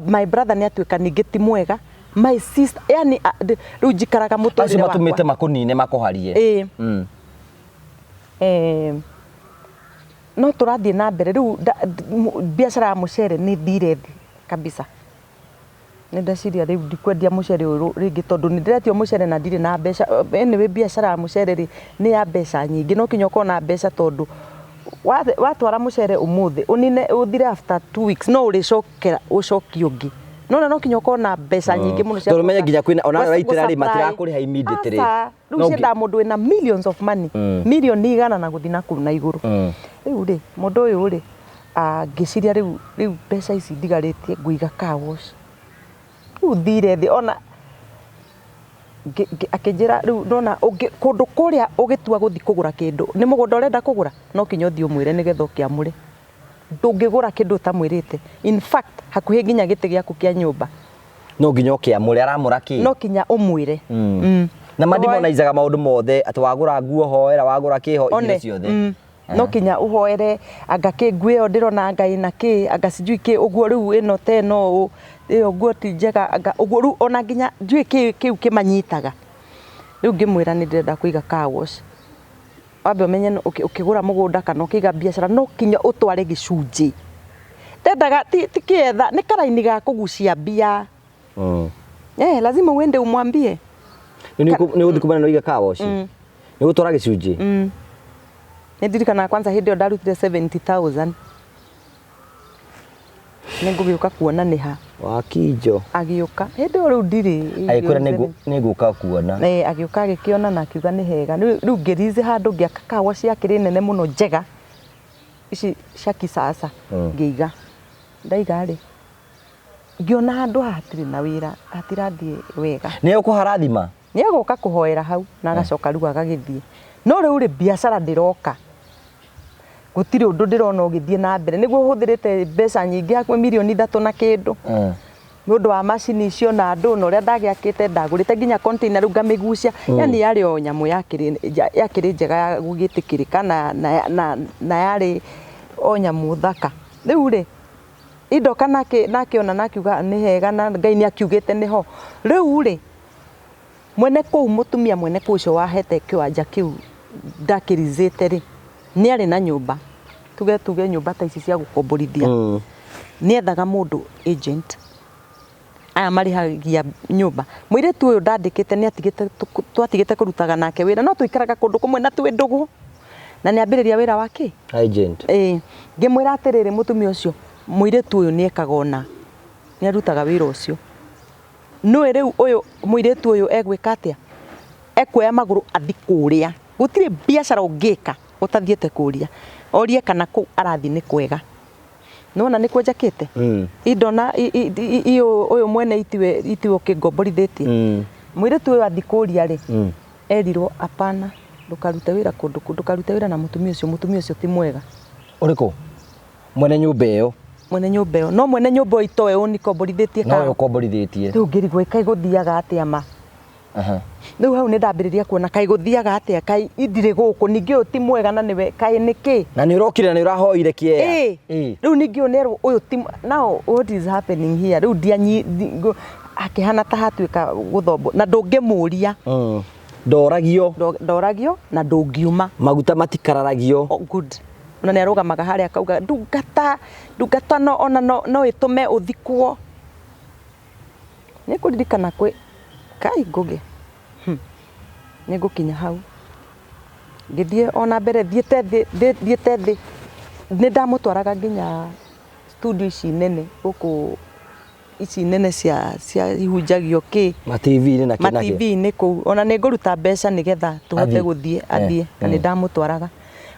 my brother nĩ atuĩka ningĩ ti mwega my sister yani rĩu njikaraga mũtũrĩre wakwa acio matũmĩte makũnine makũharie no tũrathiĩ na mbere rĩu biacara ya mũcere nĩ thire thĩ kabisa nĩ ndeciria rĩu ndikwendia mũcere ũyũ rĩngĩ tondũ nĩ ndĩretio mũcere na ndirĩ na mbeca anyway biacara ya mũcere rĩ nĩ ya mbeca nyingĩ no kinya ũkorwo na mbeca tondũ watwara mũcere ũmũthĩ ũnine ũthire after 2 weeks no ũrĩcokera ũcokio ũngĩ no kinya ũkorwo na mbeca nyingĩ mũno cia tondũ menye nginya kwĩna ona raitĩra rĩ matirakũrĩha immediately rĩu cienda mũndũ wĩna millions of money milioni 100 na gũthi na kũu na igũrũ rĩu rĩ mũndũ ũyũ rĩ ngĩciria rĩu mbeca ici ndigarĩtie ngũiga car wash rĩu thire thĩ ona akĩnjĩra rĩu nona kũndũ kũrĩa ũgĩtua gũthi kũgũra kĩndũ nĩ mũgũnda ũrenda kũgũra no kinya ũthiĩ ũmwĩre nĩgetha ũkĩamũre ndũngĩgũra kĩndũ ũtamwĩrĩte in fact hakuhĩ nginya gĩtĩ gĩaku kĩa nyũmba no nginya ũkĩamũre aramũra kĩ no kinya ũmwĩre na mandimonizaga maũndũ mothe atĩ wagũra nguo hoera wagũra kĩho irio ciothe no kinya ũhoere anga kĩ nguo ĩyo ndĩrona Ngai na kĩ anga sijui kĩ ũguo rĩu ĩno te no ĩyo nguo ti njega anga ũguo rĩu ona nginya njui kĩu kĩmanyitaga rĩu ngĩmwĩra nĩ ndĩrenda kũiga car wash wambe ũmenye ũkĩgũra mũgũnda kana ũkĩiga biacara no kinya ũtware gĩcunjĩ ndendaga ti kĩetha nĩ karaini ga kũgucia mbia lazima uende umwambie nĩ ũgũthiĩ kumana na ũiga car wash nĩ gũtwara gĩcunjĩ nĩ ndirikana kwanza hĩndĩ ĩyo ndarutire 70,000 nĩ ngũgĩũka kuona nĩ ha Wakinjo agĩũka hĩndĩ ĩyo rĩu ndirĩ agĩkwĩra nĩ ngũka kuona agĩũka agĩkĩona na akiuga nĩ hega rĩu ngĩrize handũ ngĩaka car wash yakĩrĩ nene mũno njega ici cia kisasa ngĩiga ndaiga rĩ ngĩona handũ hatirĩ na wĩra hatirathiĩ wega nĩ ũkũharathima nĩ agoka kũhoera hau na agacoka rĩu agagĩthiĩ no rĩu rĩ biacara ndĩroka gũtirĩ ũndũ ndĩrona ũgĩthiĩ na mbere nĩguo hũthĩrĩte mbeca nyingĩ hakuhĩ mirioni 3 na kĩndũ nĩ ũndũ wa macini icio na andũ na ũrĩa ndagĩakĩte ndagũrĩte nginya container rĩu ngamĩgucia yani yarĩ o nyamũ yakĩrĩ njega ya gũgĩtĩkĩrĩka na yarĩ o nyamũ thaka rĩu rĩ indoka nakĩona nakiuga nĩ hega na Ngai nĩ akiugĩte nĩho rĩu rĩ mwene kũu mũtumia mwene kũu ũcio wahete kĩwanja kĩu ndakĩrizĩte rĩ nĩ arĩ na nyũmba tuge nyũmba ta ici cia gũkomborithia nĩ ethaga mũndũ agent aya marihagia nyũmba mũirĩtu ũyũ ndandĩkĩte nĩ atigĩte twatigĩte kũrutaga nake wĩra no tũikaraga kũndũ kũmwe na twĩ ndũgũ na nĩ ambĩrĩria wĩra wake agent ngĩmwĩra atĩrĩrĩ mũtumia ũcio mũirĩtu ũyũ nĩ ekaga ona nĩ arutaga wĩra ũcio no rĩu ũyũ mũirĩtu ũyũ egwĩka atĩa ekuoya magũrũ athi kũrĩa gũtirĩ biacara ũngĩka ũtathiĩte kũrĩa orie kana kũu arathi nĩ kwega nona nĩ kwenjakĩte indona ũyũ mwene itiwe kĩngomborithĩtie mũirĩtu ũyũ athi kũrĩa rĩ erirwo apana ndũkarute wĩra kũndũ ndũkarute wĩra na mũtumia ũcio ti mwega ũrĩkũ mwene nyũmba ĩyo no mwene nyũmba itoe ũni komborithĩtie kana no komborithĩtie rĩu ngĩrigwo kai gũthiaga atĩa ma rĩu hau nĩ ndambĩrĩria kuona kai gũthiaga atĩa kai indirĩ gũkũ ningĩ ũyũ ti mwega na nĩwe kai nĩkĩ na nĩ ũrokire na nĩ ũrahoire kĩea rĩu ningĩ ũnerwo ũyũ ti now what is happening here rĩu akĩhana ta hatuĩka gũthombo na ndũngĩmũria ndoragio na ndũngiuma maguta matikararagio good ona nĩ arũgamaga harĩa akauga ndungata no ĩtũme ũthikwo nĩ kũririkana kwĩ kai ngũgĩ nĩ ngũkinya hau ngĩthiĩ ona mbere thiĩte thĩ nĩ ndamũtwaraga nginya studio ici nene gũkũ ici nene cia ihunjagio kĩ ma-TV-inĩ kũu ona nĩ ngũruta mbeca nĩgetha tũhote gũthiĩ athiĩ na nĩ ndamũtwaraga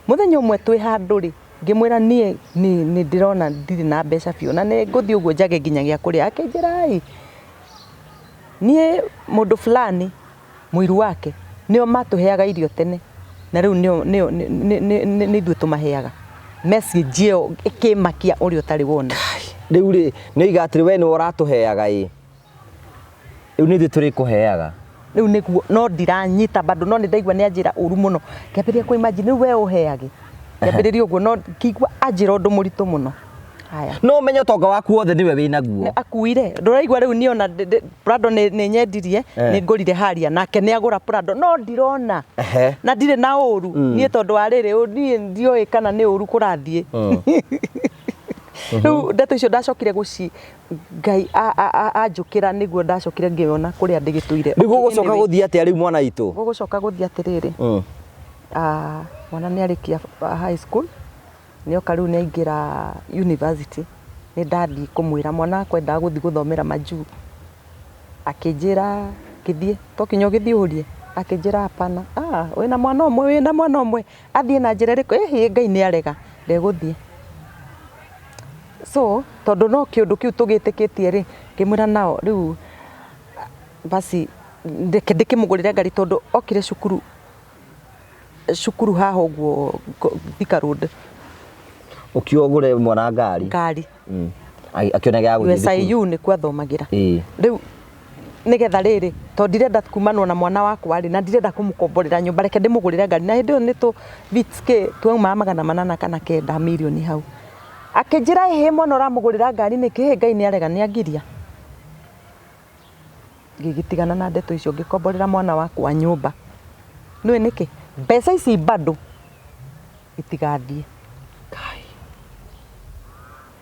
mũthenya ũmwe twĩ handũ rĩ ngĩmwĩra niĩ nĩ ndĩrona ndirĩ na mbeca biũ na nĩ ngũthiĩ ũguo njage nginya gĩa kũrĩa akĩnjĩra niĩ mũndũ fulani mũiru wake nĩo matũheaga irio tene na rĩu nĩ ithuĩ tũmaheaga message ĩyo ĩkĩmakia ũrĩa ũtarĩ wona rĩu rĩ nĩoiga atĩrĩ we nĩwe ũratũheaga rĩu nĩ ithuĩ tũrĩkũheaga rĩu nĩguo no ndiranyita bado no nĩ ndaigua nĩ anjĩra ũru mũno kĩambĩrĩria kũimagine rĩu we ũheage kĩambĩrĩria ũguo no kĩigua anjĩra ũndũ mũritũ mũno haya no ũmenye ũtonga waku wothe nĩwe wĩna guo akuire ndũraigua rĩu niona Prado nĩ nyendirie nĩ ngũrire haria nake nĩ agũra Prado no ndirona na ndirĩ na ũru niĩ tondũ wa rĩrĩ niĩ ndiũĩ kana nĩ ũru kũrathiĩ rĩu ndeto icio ndacokire gũci Ngai anjũkĩra nĩguo ndacokire ngĩona kũrĩa ndĩgĩtũire nĩguo gũcoka gũthiĩ atĩa rĩu mwana witũ gũcoka gũthiĩ atĩrĩrĩ mwana nĩ arĩkia high school nĩoka rĩu nĩ aingĩra university nĩ ndathiĩ kũmwĩra mwana akwendaga gũthiĩ gũthomera majuu akĩnjĩra gĩthiĩ tokinya ũgĩthiĩ ũrie akĩnjĩra hapana wĩna mwana ũmwe athiĩ na njĩra ĩrĩkũ Ngai nĩ arega ndegũthiĩ so tondũ no kĩũndũ kĩu tũgĩtĩkĩtie rĩ ngĩmwĩra nao rĩu basi ndĩkĩmũgũrĩre ngari tondũ okire cukuru haha ũguo Thika Road ũkiogũre mwana ngari akĩona gĩa gũthiĩ SIU nĩ kwathomagĩra rĩu nĩgetha rĩrĩ tondũ ndirenda kumanwo na mwana wakwa rĩ na ndirenda kũmũkomborera nyũmba reke ndĩmũgũrĩre ngari na hĩndĩ ĩyo nĩ vitske twauma 800 kana 9 mirioni hau akĩnjĩra mwana ũramũgũrĩra ngari nĩkĩ Ngai nĩ arega nĩ angiria ngĩgĩtigana na ndeto icio ngĩkomborera mwana wakwa nyũmba nĩwe nĩkĩ mbeca ici bado itigathiĩ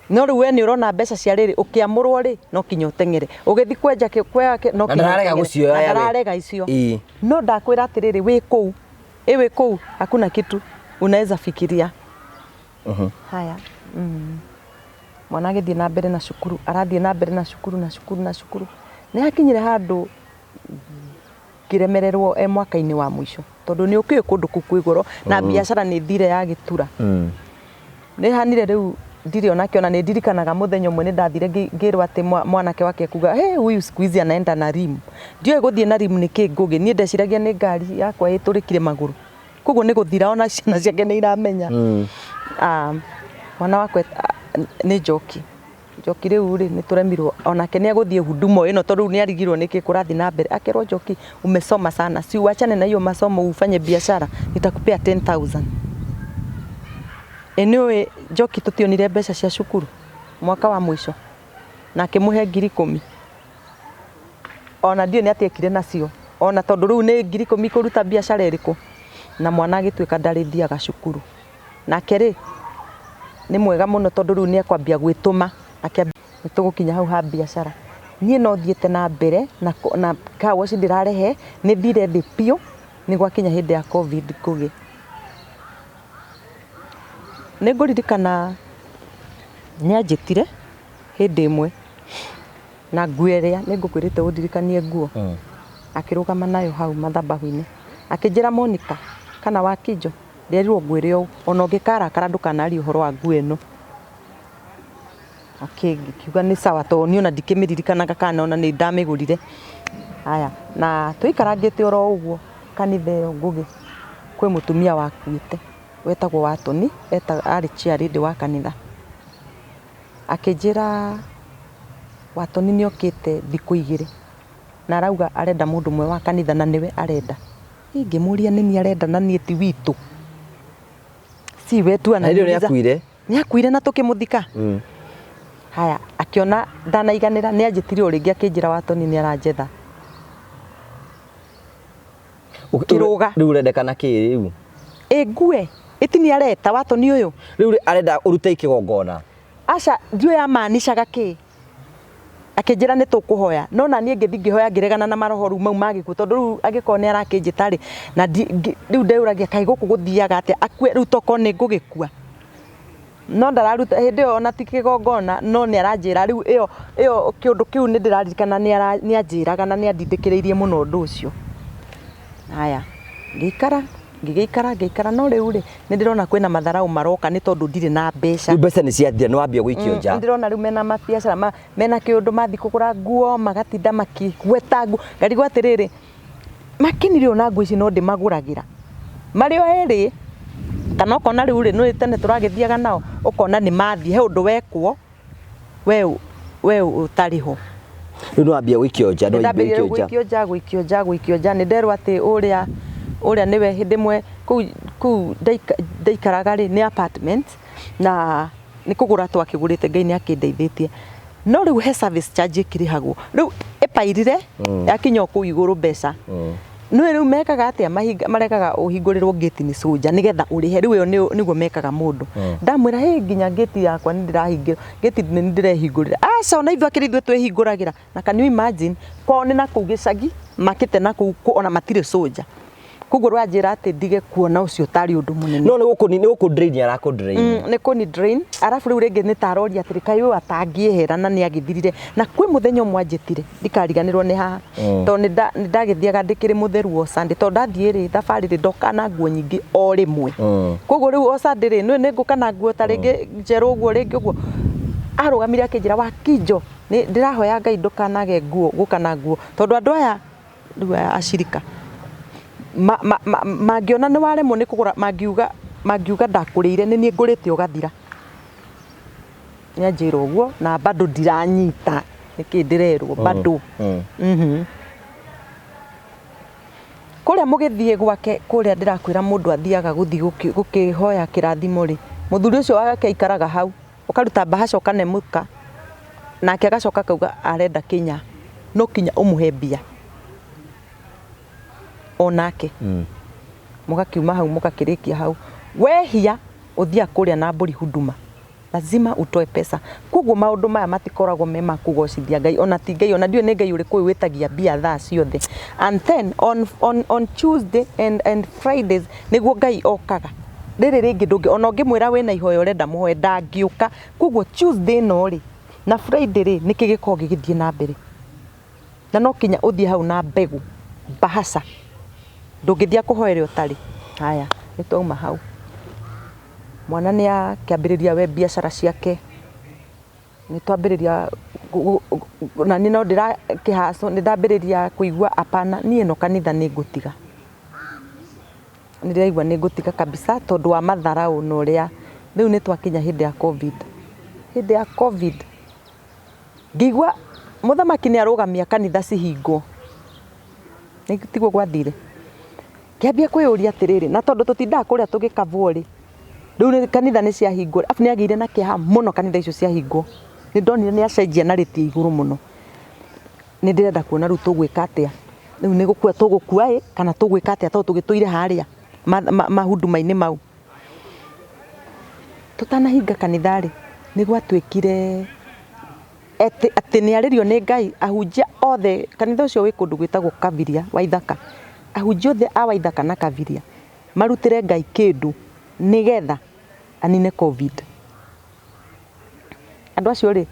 no rĩu we nĩ ũrona mbeca cia rĩrĩ ũkĩamũrwo rĩ no kinya ũteng'ere ũgĩthiĩ kwenja no kinya ndararega icio no ndakwĩra atĩrĩrĩ wĩ kũu hakuna kitu unaweza fikiria haya mwana agĩthiĩ na mbere na cukuru arathiĩ na mbere na cukuru nĩ hakinyire handũ ngĩremererwo mwaka-inĩ wa mũico tondũ nĩ ũkĩũĩ kũndũ kũu kwĩ goro na biacara nĩ thire ya gĩtura nĩ hanire rĩu ndire onake ona nĩ ndirikanaga mũthenya ũmwe nĩ ndathire ngĩrwo atĩ mwanake wake kuga huyu siku hizi anaenda na rimu ndiũĩ gũthiĩ na rimu nĩkĩ ngũgĩ niĩ ndeciragia nĩ ngari yakwa ĩtũrĩkire magũrũ koguo nĩ gũthira ona ciana ciake nĩ iramenya mwana wakwa nĩ Njoki rĩu nĩ tũremirwo onake nĩ agũthiĩ huduma ĩno tondũ rĩu nĩ arigirwo nĩkĩ kũrathi na mbere akerwo Njoki umesoma sana si uachane na hiyo masomo ufanye biashara nitakupea 10,000 Enyewe Njoki tutionire mbeca cia cukuru mwaka wa mwisho na akĩmũhe 10,000 ona ndiũ nĩ atiekire nacio ona tondũ rĩu nĩ 10,000 kũruta biashara ĩrĩkũ na mwana agĩtuĩka ndarĩthiaga cukuru nake rĩ nĩ mwega mũno tondũ rĩu nĩ akwambia gwĩtũma nĩ tũgũkinya hau ha biashara niĩ no thiĩte na mbere na kawa ũcio ndĩrarehe nĩ thire thĩ biũ nĩ gwakinya hĩndĩ ya covid ngũgĩ nĩ ngũririkana nĩ anjĩtire hĩndĩ ĩmwe na nguo ĩrĩa nĩ ngũkwĩrĩte ũndirikanie nguo akĩrũgama nayo hau mathabahu-inĩ akĩnjĩra Monica kana Wakinjo nderirwo ngwĩre ũũ ona ũngĩkarakara ndũkanarie ũhoro wa nguo ĩno ngiuga nĩ sawa tondũ niĩ ona ndikĩmĩririkanaga kana ona nĩ ndamĩgũrire haya na tũikarangĩte oro ũguo kanitha ĩyo ngũgĩ kwĩ mũtumia wakuĩte wetagwo Watoni arĩ chairlady wa kanitha akĩnjĩra Watoni nĩ okĩte thikũ 2 na arauga arenda mũndũ mwe wa kanitha na nĩwe arenda ngĩmũria nĩ arenda na niĩ ti witũ si wetu ananiuliza nĩ akuire na tũkĩmũthika haya akiona ndanaiganĩra nĩ anjĩtire o rĩngĩ akĩnjĩra Watoni nĩ aranjetha ũkĩrũga rĩu ũrendekana kĩ rĩu ngue ĩtini areta Watoni ũyũ rĩu arenda ũrute ikĩgongona aca ndiũ yamaanishaga kĩ akĩnjĩra nĩ tũkũhoya no na niĩ ngĩthi ngĩhoya ngĩregana na maroho rĩu mau magĩkuo tondũ rĩu angĩkorwo nĩ arakĩnjĩta rĩ na rĩu ndeyũragia kaĩ gũkũ gũthiaga atĩa akue rĩu toko nĩ ngũgĩkua no ndararuta hĩndĩ ĩyo ona ti kĩgongona no nĩ aranjĩra rĩu ĩyo kĩũndũ kĩu nĩ ndĩraririkana nĩ anjĩraga na nĩ andindĩkĩrĩirie mũno ũndũ ũcio haya ngĩikara no rĩu rĩ nĩ ndĩrona kwĩna matharaũ maroka nĩ tondũ ndirĩ na mbeca rĩu mbeca nĩ ciathira nĩ wambia gũikio nja nĩ ndĩrona rĩu mena mabiacara mena kĩũndũ mathi kũgũra nguo magatinda makĩgweta nguo ngarigwo atĩrĩrĩ makinire ona nguo ici no ndĩmagũragĩra marĩ o erĩ kana ũkona rĩu rĩ nĩ tene tũragĩthiaga nao ũkona nĩ mathiĩ he ũndũ wekwo we ũtarĩ ho rĩu nĩ wambia gũikio nja no gũikio nja nĩ nderwo atĩ ũrĩa nĩwe hĩndĩ ĩmwe kũu ndaikaraga rĩ nĩ apartment na nĩ kũgũra twakĩgũrĩte Ngai nĩ akĩndeithĩtie no rĩu he service charge ĩkĩrĩhagwo rĩu ĩpairire yakinya kũu igũrũ mbeca nĩ rĩu mekaga atĩa maregaga ũhingũrĩrwo gate nĩ soja nĩgetha ũrĩhe rĩu ĩyo nĩguo mekaga mũndũ ndamwĩra nginya gate yakwa nĩ ndĩrahingĩrwo gate nĩ ndĩrehingũrĩra aca ona ithuĩ akĩrĩ ithuĩ twĩhingũragĩra na can you imagine kwao nĩ na kũu gĩcagi makĩte na kũu ona matirĩ soja koguo rwanjĩra atĩ ndige kuona ũcio tarĩ ũndũ mũnene no nĩ gũkũ drain arakũ drain nĩ kũni drain arabu rĩu rĩngĩ nĩ taroria atĩ kaĩ ũyũ atangĩehera na nĩ agĩthirire na kwĩ mũthenya ũmwe anjĩtire ndikariganĩrwo nĩ haha tondũ nĩ ndagĩthiaga ndĩkĩrĩ mũtheru o Sunday tondũ ndathiĩ rĩ thabarĩ rĩ ndoka na nguo nyingĩ o rĩmwe koguo rĩu o Sunday rĩ nĩ ngũka na nguo ta rĩngĩ njerũ ũguo rĩngĩ ũguo arũgamire akĩnjĩra Wakinjo ndĩrahoya Ngai ndũkanage nguo gũka na nguo tondũ andũ aya rĩu acirika mangĩona nĩ waremwo nĩ kũgũra mangiuga ndakũrĩire nĩ niĩ ngũrĩte ũgathira nĩ anjĩra ũguo na bado ndiranyita nĩkĩ ndĩrerwo bado kũrĩa mũgĩthiĩ gwake kũrĩa ndĩrakwĩra mũndũ athiaga gũthiĩ gũkĩhoya kĩrathimo rĩ mũthuri ũcio wake aikaraga hau ũkaruta bahasha ũkanemũka nake agacoka akauga arenda Kenya no kinya ũmũhe mbia onake mũgakiuma hau mũgakĩrĩkia hau wehia ũthia kũrĩa na mbũri huduma lazima utoe pesa koguo maũndũ maya matikoragwo me makũgocithia Ngai ona ti Ngai ona ndiũ nĩ Ngai ũrĩkũ wĩtagia mbia thaa ciothe and then on Tuesday and Fridays nĩguo Ngai okaga rĩrĩ rĩngĩ ndũngĩ ona ũngĩmwĩra wĩna ihoya ũrenda mũhoe ndangĩũka koguo Tuesday no rĩ na Friday rĩ nĩkĩ gĩkoragwo gĩgĩthiĩ na mbere na no kinya ũthiĩ hau na mbegũ bahasa ndũngĩthia kũhoera ũtarĩ haya nĩ twauma hau mwana nĩ akĩambĩrĩria we biacara ciake nĩ twambĩrĩria na nĩ no ndĩrakĩhaco nĩ ndambĩrĩria kũigua apana niĩ no kanitha nĩ ngũtiga nĩ ndĩraigua nĩ ngũtiga kabisa tondũ wa matharaũ na ũrĩa rĩu nĩ twakinya hĩndĩ ya covid ngĩigua mũthamaki nĩ arũgamia kanitha cihingwo nĩ tiguo gwathire kĩambia kwĩyũria atĩrĩrĩ na tondũ tũtindaga kũrĩa tũgĩkavwo rĩ rĩu kanitha nĩ ciahingwo afu nĩ agĩire na kĩeha mũno kanitha icio ciahingwo nĩ ndonire nĩ acenjia na rĩtie igũrũ mũno nĩ ndĩrenda kuona rĩu tũgwĩka atĩa rĩu nĩ gũkua tũgũkua kana tũgwĩka atĩa tondũ tũgĩtũire harĩa mahuduma-inĩ mau tũtanahinga kanitha rĩ nĩ gwatuĩkire atĩ nĩ arĩrio nĩ Ngai ahunjia othe kanitha ũcio wĩ kũndũ gwĩtagwo Kaviria Waithaka ahunjia othe a Waithaka na Kaviria marutĩre Ngai kĩndũ nĩgetha anine covid andũ acio rĩ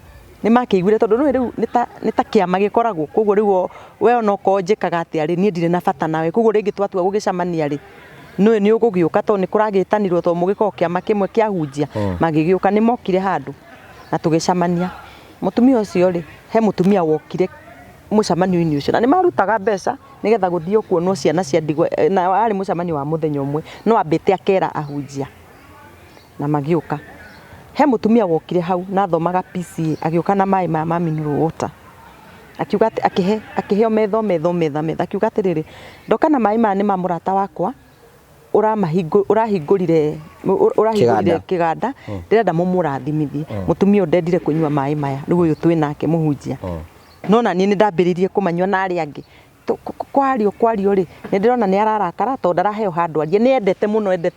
nĩ makĩiguire tondũ rĩu nĩ ta kĩama gĩkoragwo koguo rĩu we ona ũkorwo njĩkaga atĩa rĩ niĩ ndirĩ na bata nawe koguo rĩngĩ twatua gũgĩcemania rĩ nĩ ũgũgĩũka tondũ nĩ kũragĩtanirwo tondũ mũgĩkorwo kĩama kĩmwe kĩa hunjia magĩgĩũka nĩ mokire handũ na tũgĩcemania mũtumia ũcio rĩ he mũtumia wokire mũcemanio-inĩ ũcio na nĩ marutaga mbeca nĩgetha gũthiĩ kuonwo ciana cia ndigwa na arĩ mũcemanio wa mũthenya ũmwe no ambĩte akera ahunjia na magĩũka he mũtumia wokire hau na thomaga PCA agĩũka na maĩ ma mineral water akiuga akĩheo metho akiuga atĩrĩrĩ ndoka na maĩ maya nĩ ma mũrata wakwa ũrahingũrire kĩganda ndĩrenda mũmũrathimithie mũtumia ũyũ ndendire kũnyua maĩ maya rĩu ũyũ twĩ nake mũhunjia no na niĩ nĩ ndambĩrĩirie kũmanyua na arĩa angĩ kwario rĩ nĩ ndĩrona nĩ ararakara tondũ ndaraheo handũ arie nĩ endete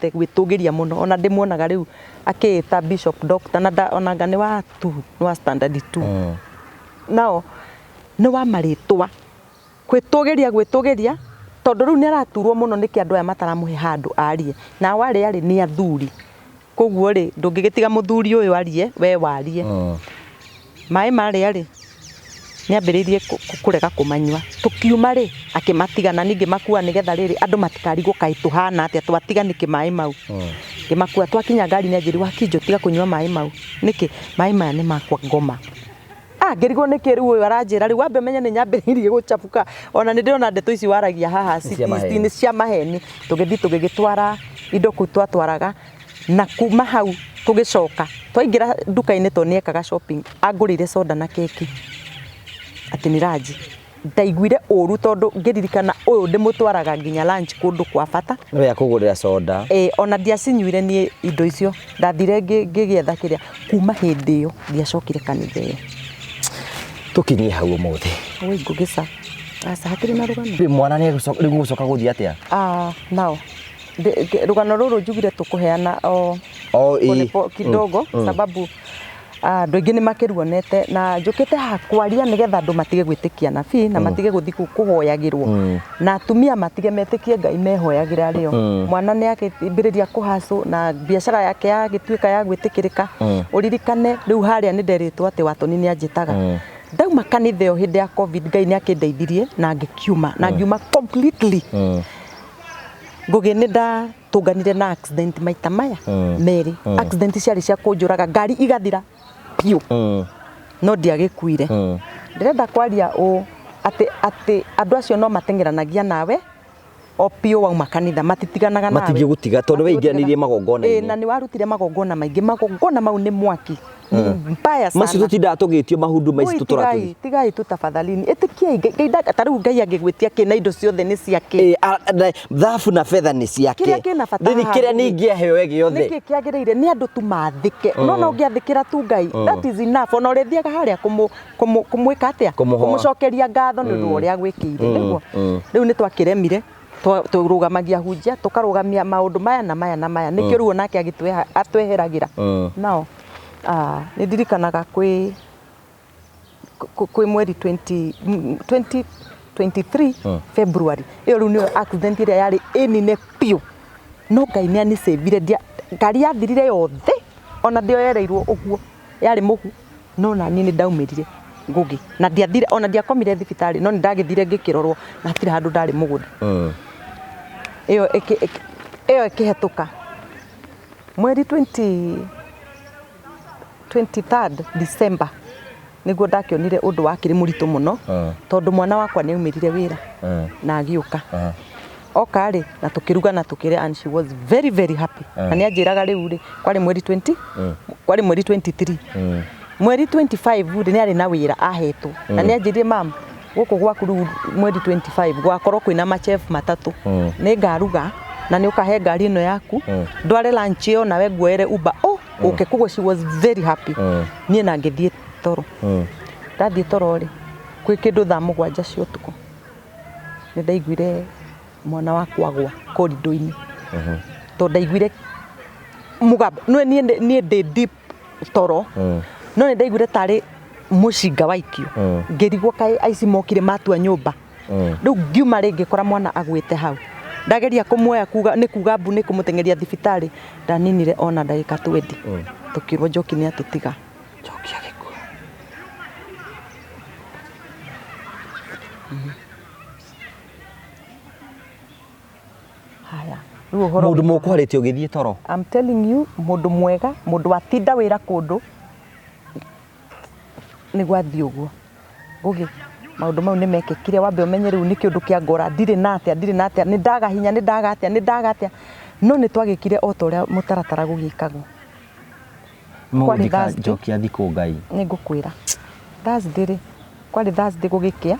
gwĩtũgĩria mũno ona ndĩmuonaga rĩu akĩĩta Bishop Doctor na onanga nĩ wa standard 2 nao nĩ wa marĩtwa gwĩtũgĩria tondũ rĩu nĩ araturwo mũno nĩkĩ andũ aya mataramũhe handũ arie na warĩ nĩ athuri koguo rĩ ndũngĩgĩtiga mũthuri ũyũ arie we warie maĩ marĩa rĩ nĩ ambĩrĩirie kũrega kũmanyua tũkiuma rĩ akĩmatigana ningĩ makua nĩgetha rĩrĩ andũ matikarigwo kaĩ tũhana atĩa twatiga nĩkĩ maĩ mau ngĩmakua twakinya ngari nĩ anjĩri wakinjũ tiga kũnyua maĩ mau nĩkĩ maĩ maya nĩ makwa ngoma ngĩrigwo nĩkĩ rĩu ũyũ aranjĩra rĩu wambe menye nĩ nyambĩrĩirie gũchabuka ona nĩ ndĩrona ndeto ici waragia haha nĩ cia maheni tũgĩthiĩ tũgĩgĩtwara indo kũu twatwaraga na kuma hau tũgĩcoka twaingĩra nduka-inĩ to nĩekaga shopping angũrĩire soda na keki atĩ nĩ ranji ndaiguire ũru tondũ ngĩririkana ũyũ ndĩmũtwaraga nginya lunch kũndũ kwa bata no ya kũgũrĩra soda ona ndiacinyuire niĩ indo icio ndathire ngĩgĩetha kĩrĩa kuma hĩndĩ ĩyo ndiacokire kanitha ĩyo tũkinyie hau ũmũthĩ oi ngũgĩca aca hatirĩ na rũgano mwana nĩ gũcoka gũthiĩ atĩa nao rũgano rũrũ njugire tũkũheana kidogo sababu andũ aingĩ nĩ makĩruonete na njũkĩte haha kwaria nĩgetha andũ matige gwĩtĩkia nabii na matige gũthiĩ kũhoyagĩrwo na atumia matige metĩkie Ngai mehoyagĩra rĩo mwana nĩ akĩambĩrĩria kũhacũ na biacara yake yagĩtuĩka ya gwĩtĩkĩrĩka ũririkane rĩu harĩa nĩ nderĩtwo atĩ Watoni nĩ anjĩtaga ndauma kanitha ĩyo hĩndĩ ya covid Ngai nĩ akĩndeithirie na ngĩkiuma na ngiuma completely ngũgĩ nĩ ndatũnganire na accident maita maya merĩ accident ciarĩ cia kũnjũraga ngari igathira piũ no ndiagĩkuire ndĩrenda kwaria atĩ andũ acio no mateng'eranagia nawe o piũ wauma kanitha matitiganaga nawe matingĩgũtiga tondũ weingĩranirie magongona-inĩ na nĩ warutire magongona maingĩ magongona mau nĩ mwaki mbaya sana macio tũtindaga tũgĩtio mahuduma ici tũtũratũthi tigai tu tafadhalini ĩtĩkiai Ngai ta rĩu Ngai agĩgwĩtia kĩ na indo ciothe nĩ ciake thahabu na fedha nĩ ciake kĩrĩa ningĩ aheo gĩothe nĩkĩ kĩagĩrĩire nĩ andũ tu mathĩke no ũngĩathĩkĩra tu Ngai that is enough ona ũrĩthiaga harĩa kũmwĩka atĩa kũmũcokeria ngatho nĩ ũndũ ũrĩa agwĩkĩire nĩguo rĩu nĩ twakĩremire tũrũgamagia hunjia tũkarũgamia maũndũ maya na maya nĩkĩo rĩu nake atweheragĩra nao nĩ ndirikanaga kwĩ mweri 2023 February ĩyo rĩu nĩyo accident ĩrĩa yarĩ ĩnine piũ no Ngai nĩ anicĩvire ngari yathirire yothe ona ndĩoyereirwo ũguo yarĩ mũhu no na niĩ nĩ ndaumĩrire ngũgĩ na ndiathire ona ndiakomire thibitarĩ no nĩ ndagĩthire ngĩkĩrorwo na hatirĩ handũ ndarĩ mũgũnda ĩyo ĩkĩhetũka mweri 23rd December niguo ndakionire undu wakiri muritu muno tondu mwana wakwa ni umirire wira na agiuka oka ri na tukiruga na tukire and she was very very happy na ni ajiraga riu ri kwari mweri 20 kwari mweri 23 mweri 25 ri ni ari na wira ahetwo na ni ajirire mam guku gwaku riu mweri 25 gwakorwo kwina machef matatu ni ngaruga na ni ukahe ngari ino yaku ndware lunch yo nawe nguere uba okay kugo she was very happy nie na ngithie toro ndathie toro ri kwi kindu thaa 7 cia utuku ni ndaiguire mwana wakwa gwa korido-ini to ndaiguire mugamba no nie ndi deep toro no ni ndaiguire tari mushinga wa ikio ngirigwo kai aici mokire matua nyumba riu ngiuma ringi kora mwana agwite hau ndageria kumwoya kuga ni kuga mbu ni kumutengeria thibitari ndaninire ona ndagika 20 tukirwo Njoki ni atutiga Njoki agikua haya riu horo mundu mukwarite ugithie toro I'm telling you mundu mwega mundu atinda wira kundu ni gwathi uguo gugi maundu mau ni mekekire wambe umenye riu ni kiundu kia ngora ndire na atia ni ndaga hinya ni ndaga atia no ni twagikire o toria mutaratara gugikagwo mwandika Njoki athiko ngai ni ngukwira Thursday ri kwari Thursday gugikia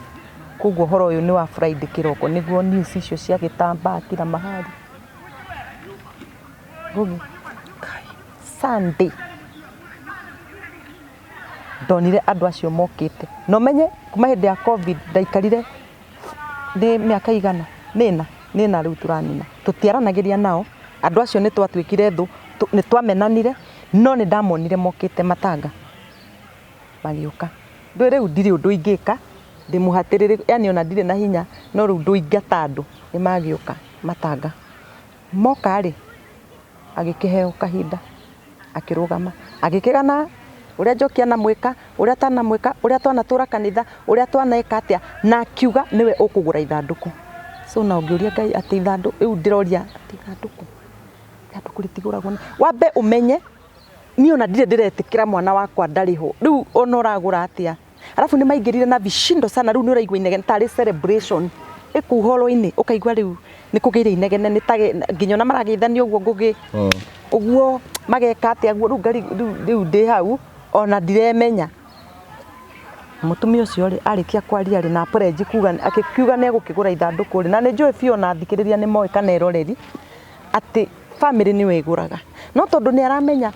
kuguo horo uyu ni wa Friday kiroko niguo news icio cia gitamba kila mahali gugi Sunday ndonire andu acio mokite no menye kuma hindi ya covid ndaikarire ni miaka igana nina riu turanina tutiaranagiria nao andu acio ni twatwikire thu ni twamenanire no ni ndamonire mokite matanga magiuka riu ndiri undu ingika ndimuhatirire yani ona ndire na hinya no riu nduingata andu ni magiuka matanga moka ri agikiheo kahinda akirugama agikigana uria Njoki anamwika uria tanamwika uria twanatura kanitha uria twanaeka atia na akiuga niwe ukugura ithanduku so na ungiuria Ngai ati ithandu riu ndiroria ati ithanduku ritiguragwo wambe umenye ni ona ndire ndiretikira mwana wakwa ndariho riu ona uragura atia alafu ni maingirire na vishindo sana riu ni uraigwa inegene tari celebration ikuhoro-ini ukaigwa riu ni kugeire inegene ni tage nginya na maragithania uguo ngugi uguo mageka atia guo riu ndi hau ona ndiremenya mutumia ucio ri arikia kwaria ri na pledge kuga akiuga ne gukigura ithanduku ri na ni njui fio na thikiriria ni moe kana eroreri ati family ni weguraga no tondu ni aramenya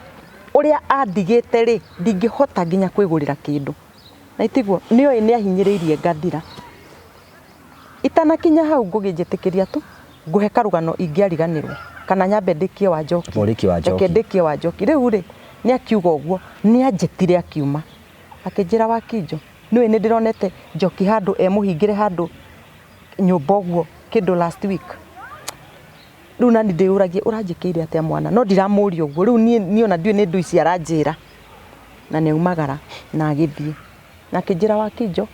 uria andigite ri ndingihota nginya kwigurira kindu na itiguo nioi ni ahinyiriirie ngathira itanakinya hau ngugijitikiria tu nguhe karugano ingiariganirwo kana nyambe ndikie wa Njoki ndikie wa Njoki riu ri ni akiuga uguo ni anjetire akiuma akijira wa Kinjo niwe ni ndironete Njoki handu muhingire handu nyumba uguo kindu last week riu na ndiuragie uranjikiire atia mwana no ndiramuria uguo riu ni ona ndiu ni ndu ici aranjira na ni umagara na agithie na akijira wa Kinjo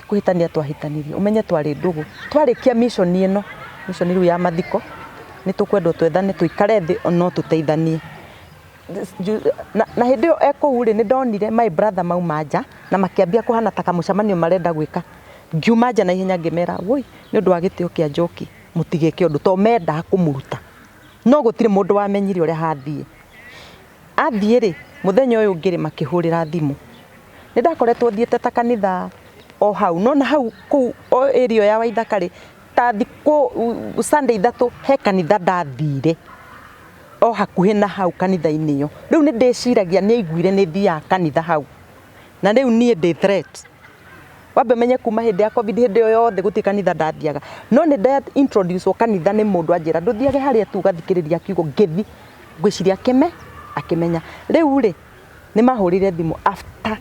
kuhitania twahitanirie umenye twari ndugu twarikia mission ino mission riu ya mathiko ni tukwendwo twethane tuikare thi no tuteithanie na hindi yo eko uri ni ndonire my brother maumanja na makiambia kuhana taka mucemanio marenda gwika ngiumanja na ihenya ngimera woi ni undu wa gitio kia Njoki mutigeke undu to menda kumuruta no gutire mundu wamenyire uria hathie athie ri muthenya uyu ngiri makihurira thimu ni ndakoretwo thiete ta kanitha o hau no na hau ku o area ya Waithaka ta thiko Sunday ithatu he kanitha ndathire o hakuhi na hau kanitha-ini yo riu ni ndiciragia ni aiguire ni thia kanitha hau na riu nie ndi threat wambe menye kuma hindi ya covid hindi yo yothe guti kanitha ndathiaga no ni nda introduce kanitha ni mundu anjira nduthiage haria tu gathikiriria kiugo ngithi ngwiciria kime akimenya riu ri ni mahurire thimu after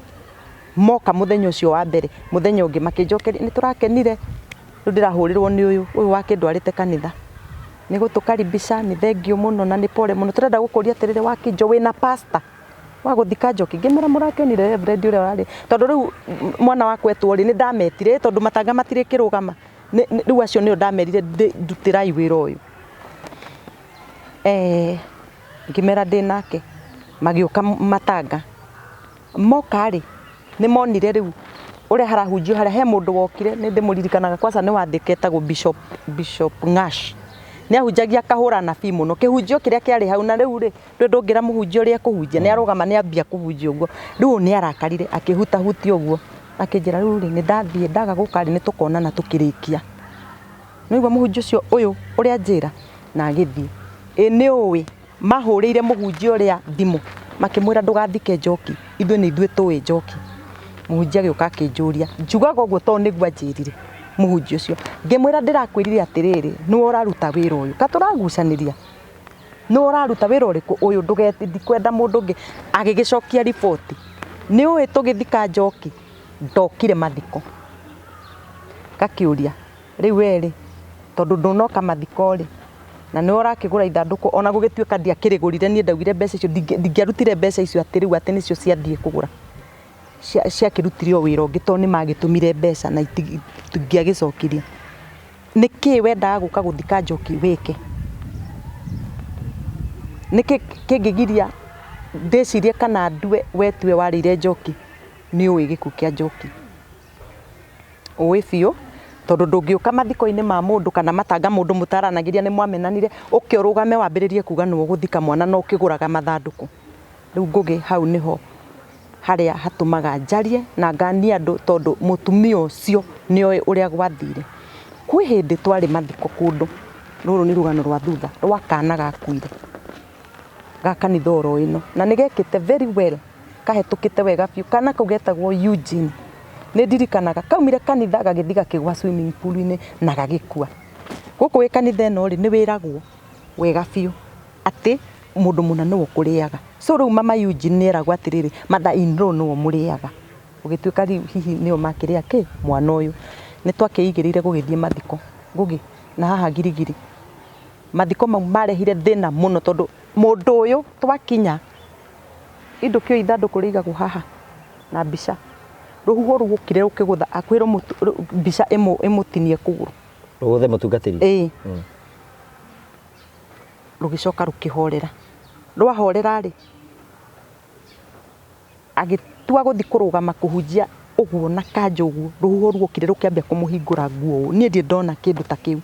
moka muthenya ucio wa mbere muthenya ungi makinjokeria ni turakenire riu ndirahurirwo ni uyu wa kindwarite kanitha ni gutukaribisha ni thengio muno na ni pole muno turenda gukuria atirire wa Kinjo wina pastor wa guthika Njoki ngimera murakenire reverend uria wari tondu riu mwana wakwa etwori ni ndametire tondu matanga matire kirugama riu acio ni ndamerire ndutirai wira uyu ngimera ndinake magioka matanga moka ri ni monire riu ure harahunjio haria he mundu wokire ni ndimuririkanaga kwanza ni wandiketa go bishop Ngash ni ahunjagia kahura na fi muno kihunjio kiria kiari hau na riu ri ndungira muhunjio ria kuhunjia ni arugama ni ambia kuhunjia uguo riu ni arakarire akihuta huti uguo akinjira riu ri ni ndathie ndaga gukari ni tukonana tukirikia niguo muhunjio cio uyu uria njira na agithie ni uwi mahurire muhunjio uria thimu makimwira ndugathike njoki ithuĩ nĩ ithuĩ tũĩ njoki muhunjia gĩũka akĩnjũria njugaga ũguo tondũ nĩguo anjĩrire muhunjia ũcio ngĩmwĩra ndĩrakwĩrire atĩrĩrĩ nĩwe ũraruta wĩra ũyũ ka tũragucanĩria nĩwe ũraruta wĩra ũrĩkũ ũyũ ndikwenda mũndũ ũngĩ agĩgĩcokia riboti nĩ ũĩ tũgĩthika njoki ndokire mathiko gakĩũria rĩu werĩ tondũ ndũnoka mathiko rĩ na nĩ ũrakĩgũra ithandũkũ ona gũgĩtuĩka ndiakĩrĩgũrire niĩ ndaugire mbeca icio ndingĩarutire mbeca icio atĩ rĩu atĩ nĩcio ciathiĩ kũgũra ciakĩrutire o wĩra ũngĩ tondũ nĩ magĩtũmire mbeca na itingĩagĩcokirie nĩkĩ wendaga gũka gũthika njoki wĩke nĩkĩ kĩngĩgiria ndĩcirie kana ndue wetue warĩire njoki nĩ ũĩ gĩkuũ kĩa njoki ũĩ biũ tondu ndungĩũka mathiko-inĩ ma mũndũ kana matanga mũndũ mũtaranagĩria nĩ mwamenanire ũkĩorũgame wambĩrĩrie kuga nĩ ũgũthika mwana no ũkĩgũraga mathandũkũ rĩu ngũgĩ hau nĩho harĩa hatũmaga njarie na nganie andũ tondũ mũtumia ũcio nĩoĩ ũrĩa gwathire kwĩ hĩndĩ twarĩ mathiko kũndũ rũrũ nĩ rũgano rwa thutha rwa kana gakuire ga kanitha oro ĩno na nĩ gekĩte very well kahĩtũkĩte wega biũ kana kau getagwo Eugene nĩ ndirikanaga kaumire kanitha gagĩthi gakĩgwa swimming pool-inĩ na gagĩkua gũkũ wĩ kanitha ĩno rĩ nĩ wĩragwo wega biũ atĩ mũndũ mũna nĩwe ũkũrĩaga so rĩu mama Eugene nĩ eragwo atĩrĩrĩ mother in law nĩwe mũrĩaga ũgĩtuĩka rĩu hihi nĩo makĩrĩa kĩ mwana ũyũ nĩ twakĩigĩrĩire gũgĩthiĩ mathiko ngũgĩ na haha girigiri mathiko mau marehire thĩna mũno tondũ mũndũ ũyũ twakinya indo kĩo ithandũkũ rĩigagwo haha na mbica rũhuho rũgũkire rũkĩgũtha akwĩrwo mbica ĩmũtinie kũgũrũ rũgũthe mũtungatĩri ĩĩ rũgĩcoka rũkĩhorera rwahorera rĩ agĩtua gũthi kũrũgama kũhunjia ũguo na kanja ũguo rũhuho rũgũkire rũkĩambia kũmũhingũra nguo ũũ niĩ ndiĩ ndona kĩndũ ta kĩu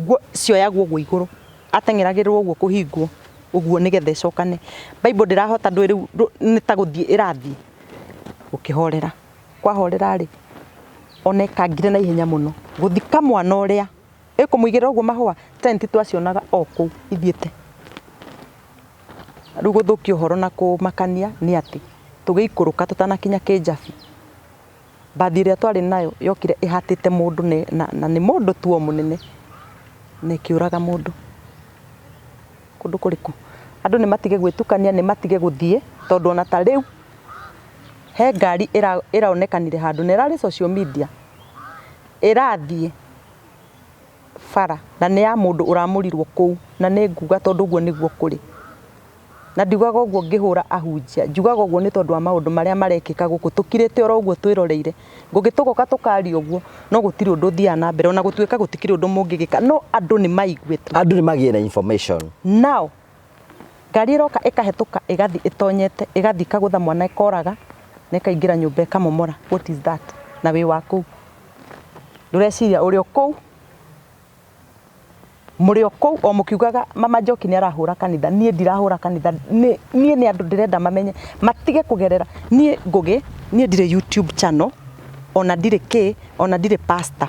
nguo cioyagwo ũguo igũrũ ateng'eragĩrwo ũguo kũhingwo ũguo nĩgetha ĩcokane Bible ndĩrahota ndwĩ rĩu nĩ ta gũthiĩ ĩrathiĩ gũkĩhorera kwahorera rĩ ona ĩkangire na ihenya mũno gũthika mwana ũrĩa ĩkũmũigĩra ũguo mahũa tenti twacionaga o kũu ithiĩte rĩu gũthũkia ũhoro na kũmakania nĩ atĩ tũgĩikũrũka tũtanakinya Kĩnjabi mbathi ĩrĩa twarĩ nayo yokire ĩhatĩte mũndũ na nĩ mũndũ tu o mũnene na ĩkĩũraga mũndũ kũndũ kũrĩkũ andũ nĩ matige gwĩtukania nĩ matige gũthiĩ tondũ ona ta rĩu he ngari ĩraonekanire handũ na ĩrarĩ social media ĩrathiĩ bara na nĩ ya mũndũ ũramũrirwo kũu na nĩ nguga tondũ ũguo nĩguo kũrĩ na ndiugaga ũguo ngĩhũra ahunjia njugaga ũguo nĩ tondũ wa maũndũ marĩa marekĩka gũkũ tũkirĩte oro ũguo twĩroreire ngũgĩtũgoka tũkaria ũguo no gũtirĩ ũndũ ũthiaga na mbere ona gũtuĩka gũtikĩrĩ ũndũ mũngĩgĩka no andũ nĩ maiguĩte andũ nĩ magĩe na information now ngari ĩroka ĩkahĩtũka ĩgathi ĩtonyete ĩgathi ĩkagũtha mwana ĩkoraga na ĩkaingĩra nyũmba ĩkamomora what is that na wĩ wa kũu ndũreciria ũrĩ o kũu mũrĩ o kũu o mũkiugaga mama Njoki nĩ arahũra kanitha niĩ ndirahũra kanitha niĩ nĩ andũ ndĩrenda mamenye matige kũgerera niĩ ngũgĩ niĩ ndirĩ YouTube channel ona ndirĩ kĩ ona ndirĩ pastor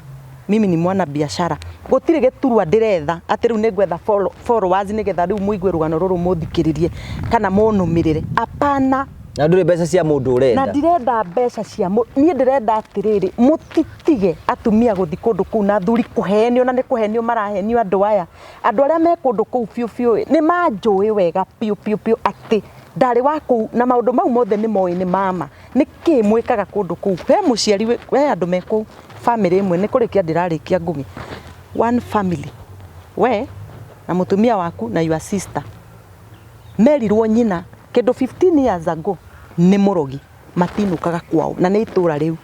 mimi ni mwana biashara gũtirĩ gĩturwa ndĩretha atĩ rĩu nĩ ngwetha followers nĩgetha rĩu mũigue rũgano rũrũ mũthikĩrĩrie kana mũnũmĩrĩre apana na ndũrĩ mbeca cia mũndũ ũrenda na ndirenda mbeca cia niĩ ndĩrenda atĩrĩrĩ mũtitige atumia gũthi kũndũ kũu na athuri kũhenio na nĩ kũhenio marahenio andũ aya andũ arĩa me kũndũ kũu biũ biũ nĩ manjũĩ wega piũ piũ piũ atĩ ndarĩ wa kũu na maũndũ mau mothe nĩ moĩ nĩ mama nĩkĩ mwĩkaga kũndũ kũu he mũciari we andũ me kũu family ĩmwe nĩ kũrĩkia ndĩrarĩkia ngũgĩ one family we na mũtumia waku na your sister merirwo nyina kĩndũ 15 years ago nĩ mũrogi matinũkaga kwao na nĩ itũra rĩu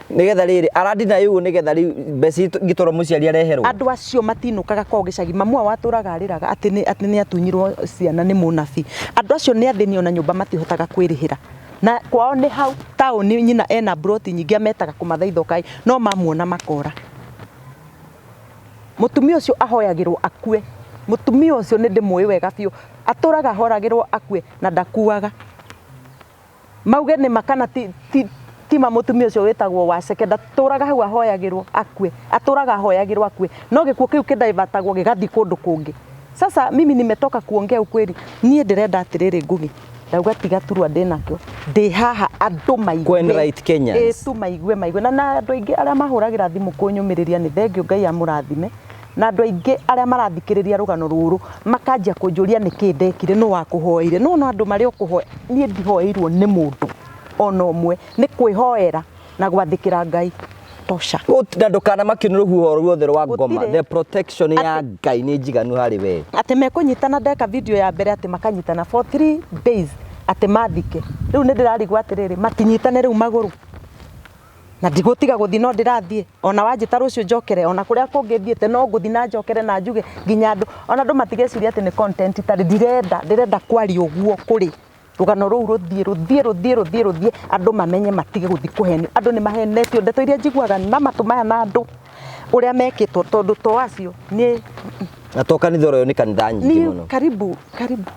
nigetha riri arandina yu nigetha ri beci ngitoro muciari areherwo andu acio matinukaga kwa gicagi mamua waturaga ariraga ati ni atunyirwo ciana ni munabi andu acio ni athini ona nyumba matihotaga kwirihira na kwao ni hau town nyina ena broti nyingi ametaga kumathaitho kai no mamuona makora mutumia ucio ahoyagirwo akue mutumia ucio ni ndimwe wega biu aturaga horagirwo akue na ndakuaga mauge ni makana tima mutumia ucio wetagwo wa sekenda turaga hau ahoyagirwo akue aturaga ahoyagirwo akue no gikuo kiu kidaivatagwo gigathi kundu kungi sasa mimi nimetoka kuongea ukweli nie ndirenda atiriri ngugi ndauga tiga turwa ndinakyo ndi haha andu maigwe right Kenyans tu maigwe na andu aingi aria mahuragira thimu kunyumiriria ni thengio Ngai amurathime na andu aingi aria marathikiriria rugano ruru makanjia kunjuria niki ndekire no wa kuhoire no andu mari okuhoya nie ndihoirwo ni mundu ona umwe ni kwihoera na gwathikira Ngai tosha ndandukana makinuru ruho ruothe rwa ngoma the protection ya Ngai ni njiganu hari we ate mekunyitana ndeka video ya mbere ate makanyitana for 3 days ate mathike riu ni ndirarigwa atiriri matinyitane riu maguru na ndigutiga guthi no ndirathie ona wanjita rucio njokere ona kuria kungithiete no nguthi na njokere na njuge nginya andu ona andu matigeciria ati ni content tari ndirenda kwari uguo kuri rugano ruu ruthie andu mamenye matige guthi kuheni andu ni mahenetio ndeto iria njiguaga na matumaya na andu uria mekitwo tondu to acio ni atoka ni thoro ni kanitha nyingi muno karibu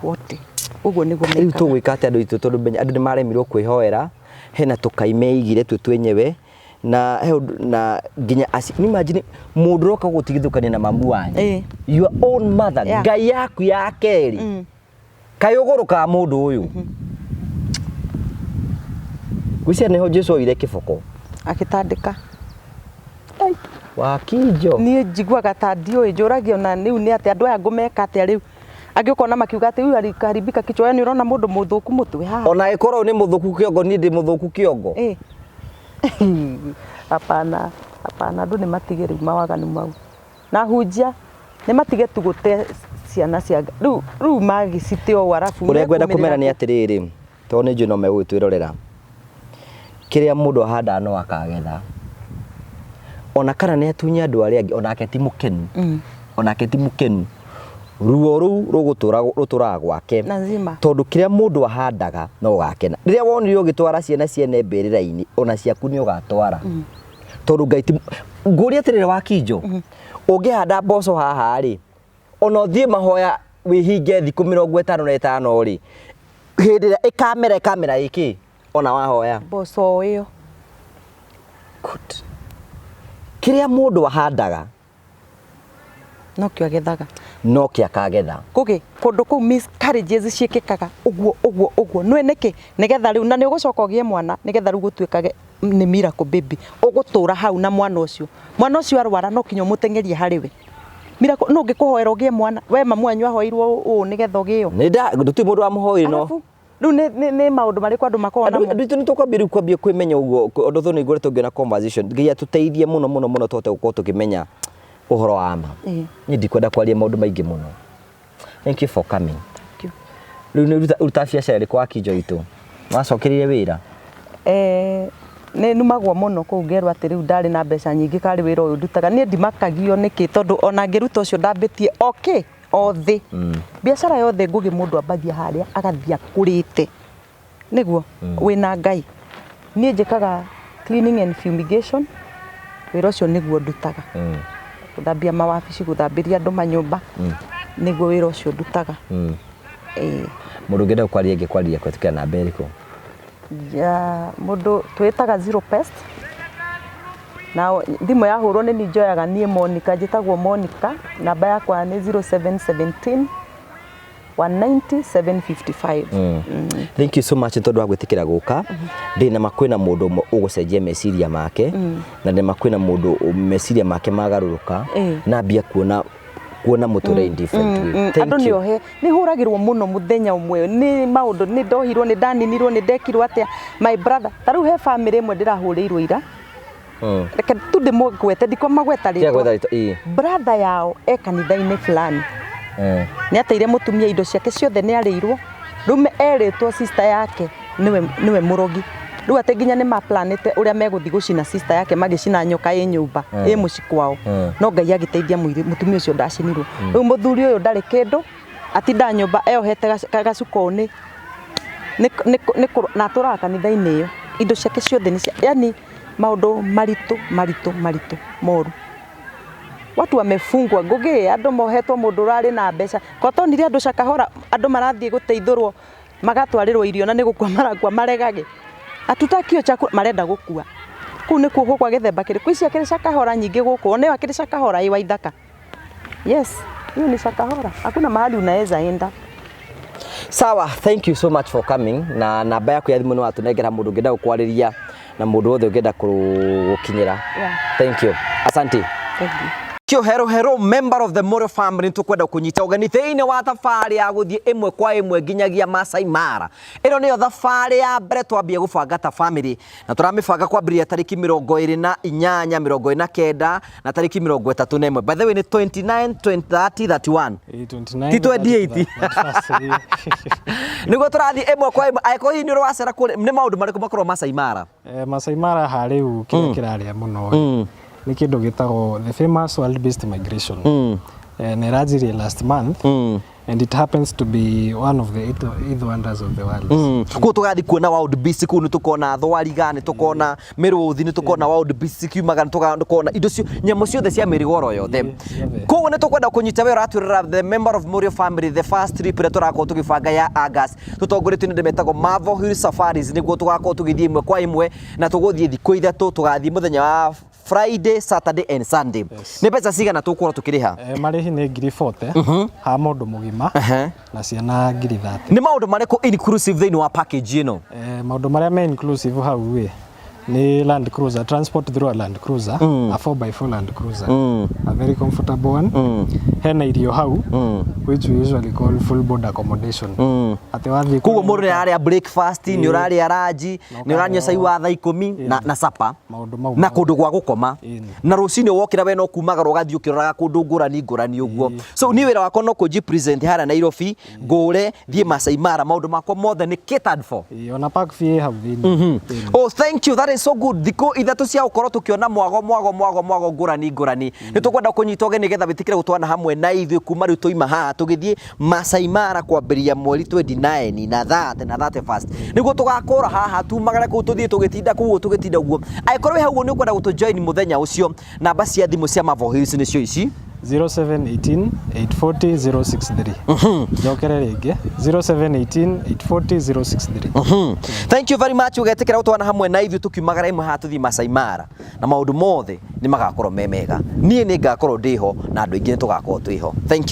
wote uguo niguo meka riu tugwikate andu itu tondu andu ni maremirwo kwihoera hena tukaimeigire twe twenyewe na ginya imagine mundu roka gutigithukania na mamu wanyu your own mother Ngai yaku ya keri kayuguruka mundu uyu gwicia niho Jesu oire kiboko akitandika wakijo nie njiguaga ta ndioi njuragio na niu ni ati andu aya ngumeka ati riu angiukona makiuga ati uyu alikaribika kichwa ni urona mundu muthuku mutwe ha ona ikorwo ni muthuku kiongo ni ndi muthuku kiongo hapana andu ni matige riu mawaganu mau na hunjia ni matige tu gute ciana cia riu magicite o arafu uria ngwenda kumera ni atiriri to ni njuno megwitwirorera kiria mundu ahanda no akagetha ona kana ni atunya andu aria angi ona aketi mukenu ona aketi mukenu ruo ruu ruturaga gwake tondu kiria mundu ahandaga no gakena riria wonire ugitwara ciana ciene mbirira-ini ona ciaku ni ugatwara tondu Ngai nguri atirire wakinjo ungihanda mboco haha ri ona thie mahoya wihinge thiku 55 ri hindi ikamera iki ona wahoya mboco iyo good kiria mundu ahandaga no kio agethaga no kia kagetha kugi kundu ku miscarriages ciikikaga uguo nwe niki nigetha riu na ni ugucoka ugie mwana nigetha riu gutwikage ni miracle baby ugutura hau na mwana ucio arwara no kinyo mutengerie hariwe miracle no ngikuhoera ugie mwana we mamu anyu ahoirwo nigetha ugio ni nduti mundu amuhoire no riu ni maundu mari kwandu makona ndu ni tukwambia kwambia kwimenya uguo undu thoni ngore tungiona conversation ngiya tuteithie muno tote gukorwo tukimenya uhoro wa ma ni ndikwenda kwaria maundu maingi muno thank you for coming thank you riu ni uruta biacara kwa Kinjo itu wacokerire wira ni numagwo muno ku ngerwa ati riu ndari na mbeca nyingi kari wira uyu ndutaga ni ndimakagio niki tondu ona ngiruta ucio ndambitie othe biacara yothe ngugi mundu ambathia haria agathia kurite niguo wina Ngai ni njikaga cleaning and fumigation wira ucio niguo ndutaga kuthambia mawabici guthambiria andu manyumba niguo wira ucio ndutaga mundu ngenda kwaria ngikwaria kwetukana na mberiko ya mundu twitaga zero pest na thimu ya hurwo ni njoyaga nie Monica njitagwo Monica namba yakwa ni 0717 190 755 thank you so much tondu agwitikira guka ndina makwina mundu umwe ugucenjia meciria make na ndina makwina mundu meciria make magaruruka na mbia kuona muture different way andu ni ohe ni huragirwo muno muthenya umwe ni maundu ni ndohirwo ni ndaninirwo ni ndekirwo atia my brother taru he family imwe ndirahurirwo ira reke tu ndimugwete ndiko magweta rito brother yao kanitha-ini fulani ni ateire mutumia indo ciake ciothe ni arirwo rume eritwo sister yake niwe murogi riu ate nginya ni ma planete uria meguthi gucina sister yake magicina nyoka i nyumba i muci kwao no Ngai agiteithia mutumia ucio ndacinirwo riu muthuri uyu ndari kindu atinda nyumba eyohete gacukoni na turaga kanitha-ini iyo indo ciake ciothe ni yani maundu maritu moru watu wamefungwa ngugi andu mohetwo mundu rari na mbeca kotonire andu Shakahola andu marathie guteithurwo magatwarirwo irio na nigukua marakua maregage atutakio chakula marenda gukua ku ni kuo kwa githemba kiri kwisi akiri Shakahola nyingi guku one akiri Shakahola i Waithaka yes hiyo ni Shakahola hakuna mahali unaweza enda. Sawa, thank you so much for coming. Na namba yaku ya thimu ni watunengera mundu ngenda gukwariria na mundu wothe ngenda gukinyira. Thank you. Asante. Thank you. Kyo hero member of the Muriu family tukwenda kunyita ugeni thiini wa thabari ya guthie imwe kwa imwe nginyagia Masai Mara. Ino niyo thabari ya mbere twambie gubanga ta family na turamibanga kwambiria tariki 28 29 na tariki 31. By the way ni 29 20 30 31 28 nigo turathi imwe kwa imwe aiko hii ni rwacera ni maundu mariku makorwo Masai Mara. Masai Mara hariu kiraria muno ni kindu gitagwo the famous world-based migration and rajiri last month and it happens to be one of the eighth wonders of the world. Ku tugathi kuona world beast ku ni tukona thwariga ni tukona miruthi ni tukona world beast kiumaga ni tukona indo cio nyamo ciothe cia mirigoro yothe ku ni tukwenda kunyita wera atwirira the member of Muriu family the first trip ire turako tugibanga ya August tutongoretio ni ndemetagwo Mavo Hill Safaris niguo tugako tugithie imwe kwa imwe na tuguthie thikũ ithatu tugathie muthenya wa Friday, Saturday and Sunday. Ni pesa cigana tukwora tukiriha? Marihi ni 40 ha mundu mugima na ciana 30. Ni maundu mariko inclusive thini wa package ino? Maundu maria me inclusive hau we ni Land Cruiser, transport through a Land Cruiser, a 4x4 Land Cruiser, a very comfortable one. Hena irio hau which we usually call full board accommodation. Ate wathi kugo mundu ni aria breakfast ni uraria ranji ni uranywa cai wa thaa 10 na supper na kundu gwa gukoma na rucini wokira we no kumaga rugathio kiroraga kundu ngurani uguo. So ni wira wako no kuji present hara Nairobi ngure thie Masai Mara maundu makwa mothe ni catered for. Ona pack fee hau thini. Oh, thank you, that is so good. Thiko ithatu cia ukorwo tukiona mwago ngurani ni tukwenda kunyita ugeni getha bitikire gutwana hamwe na ithu kuma riu toima haha tugithie Masai Mara kwambiria mweri 29 na 31 niguo tugakora haha tumagare ku tuthie tugitinda uguo aikorwo we hau ni ukwenda gutu join muthenya ucio namba cia thimu cia Mavo Hills ni cio ici 0718 840 063. Jokere rege 0718 840 063. Thank you very much ugetekera gutwana hamwe na ithu tukiumagara imwe haha tuthie Masai Mara na maundu mothe ni magakorwo memega nie ni ngakorwo ndiho na andu ingi tugakorwo twiho. Thank you.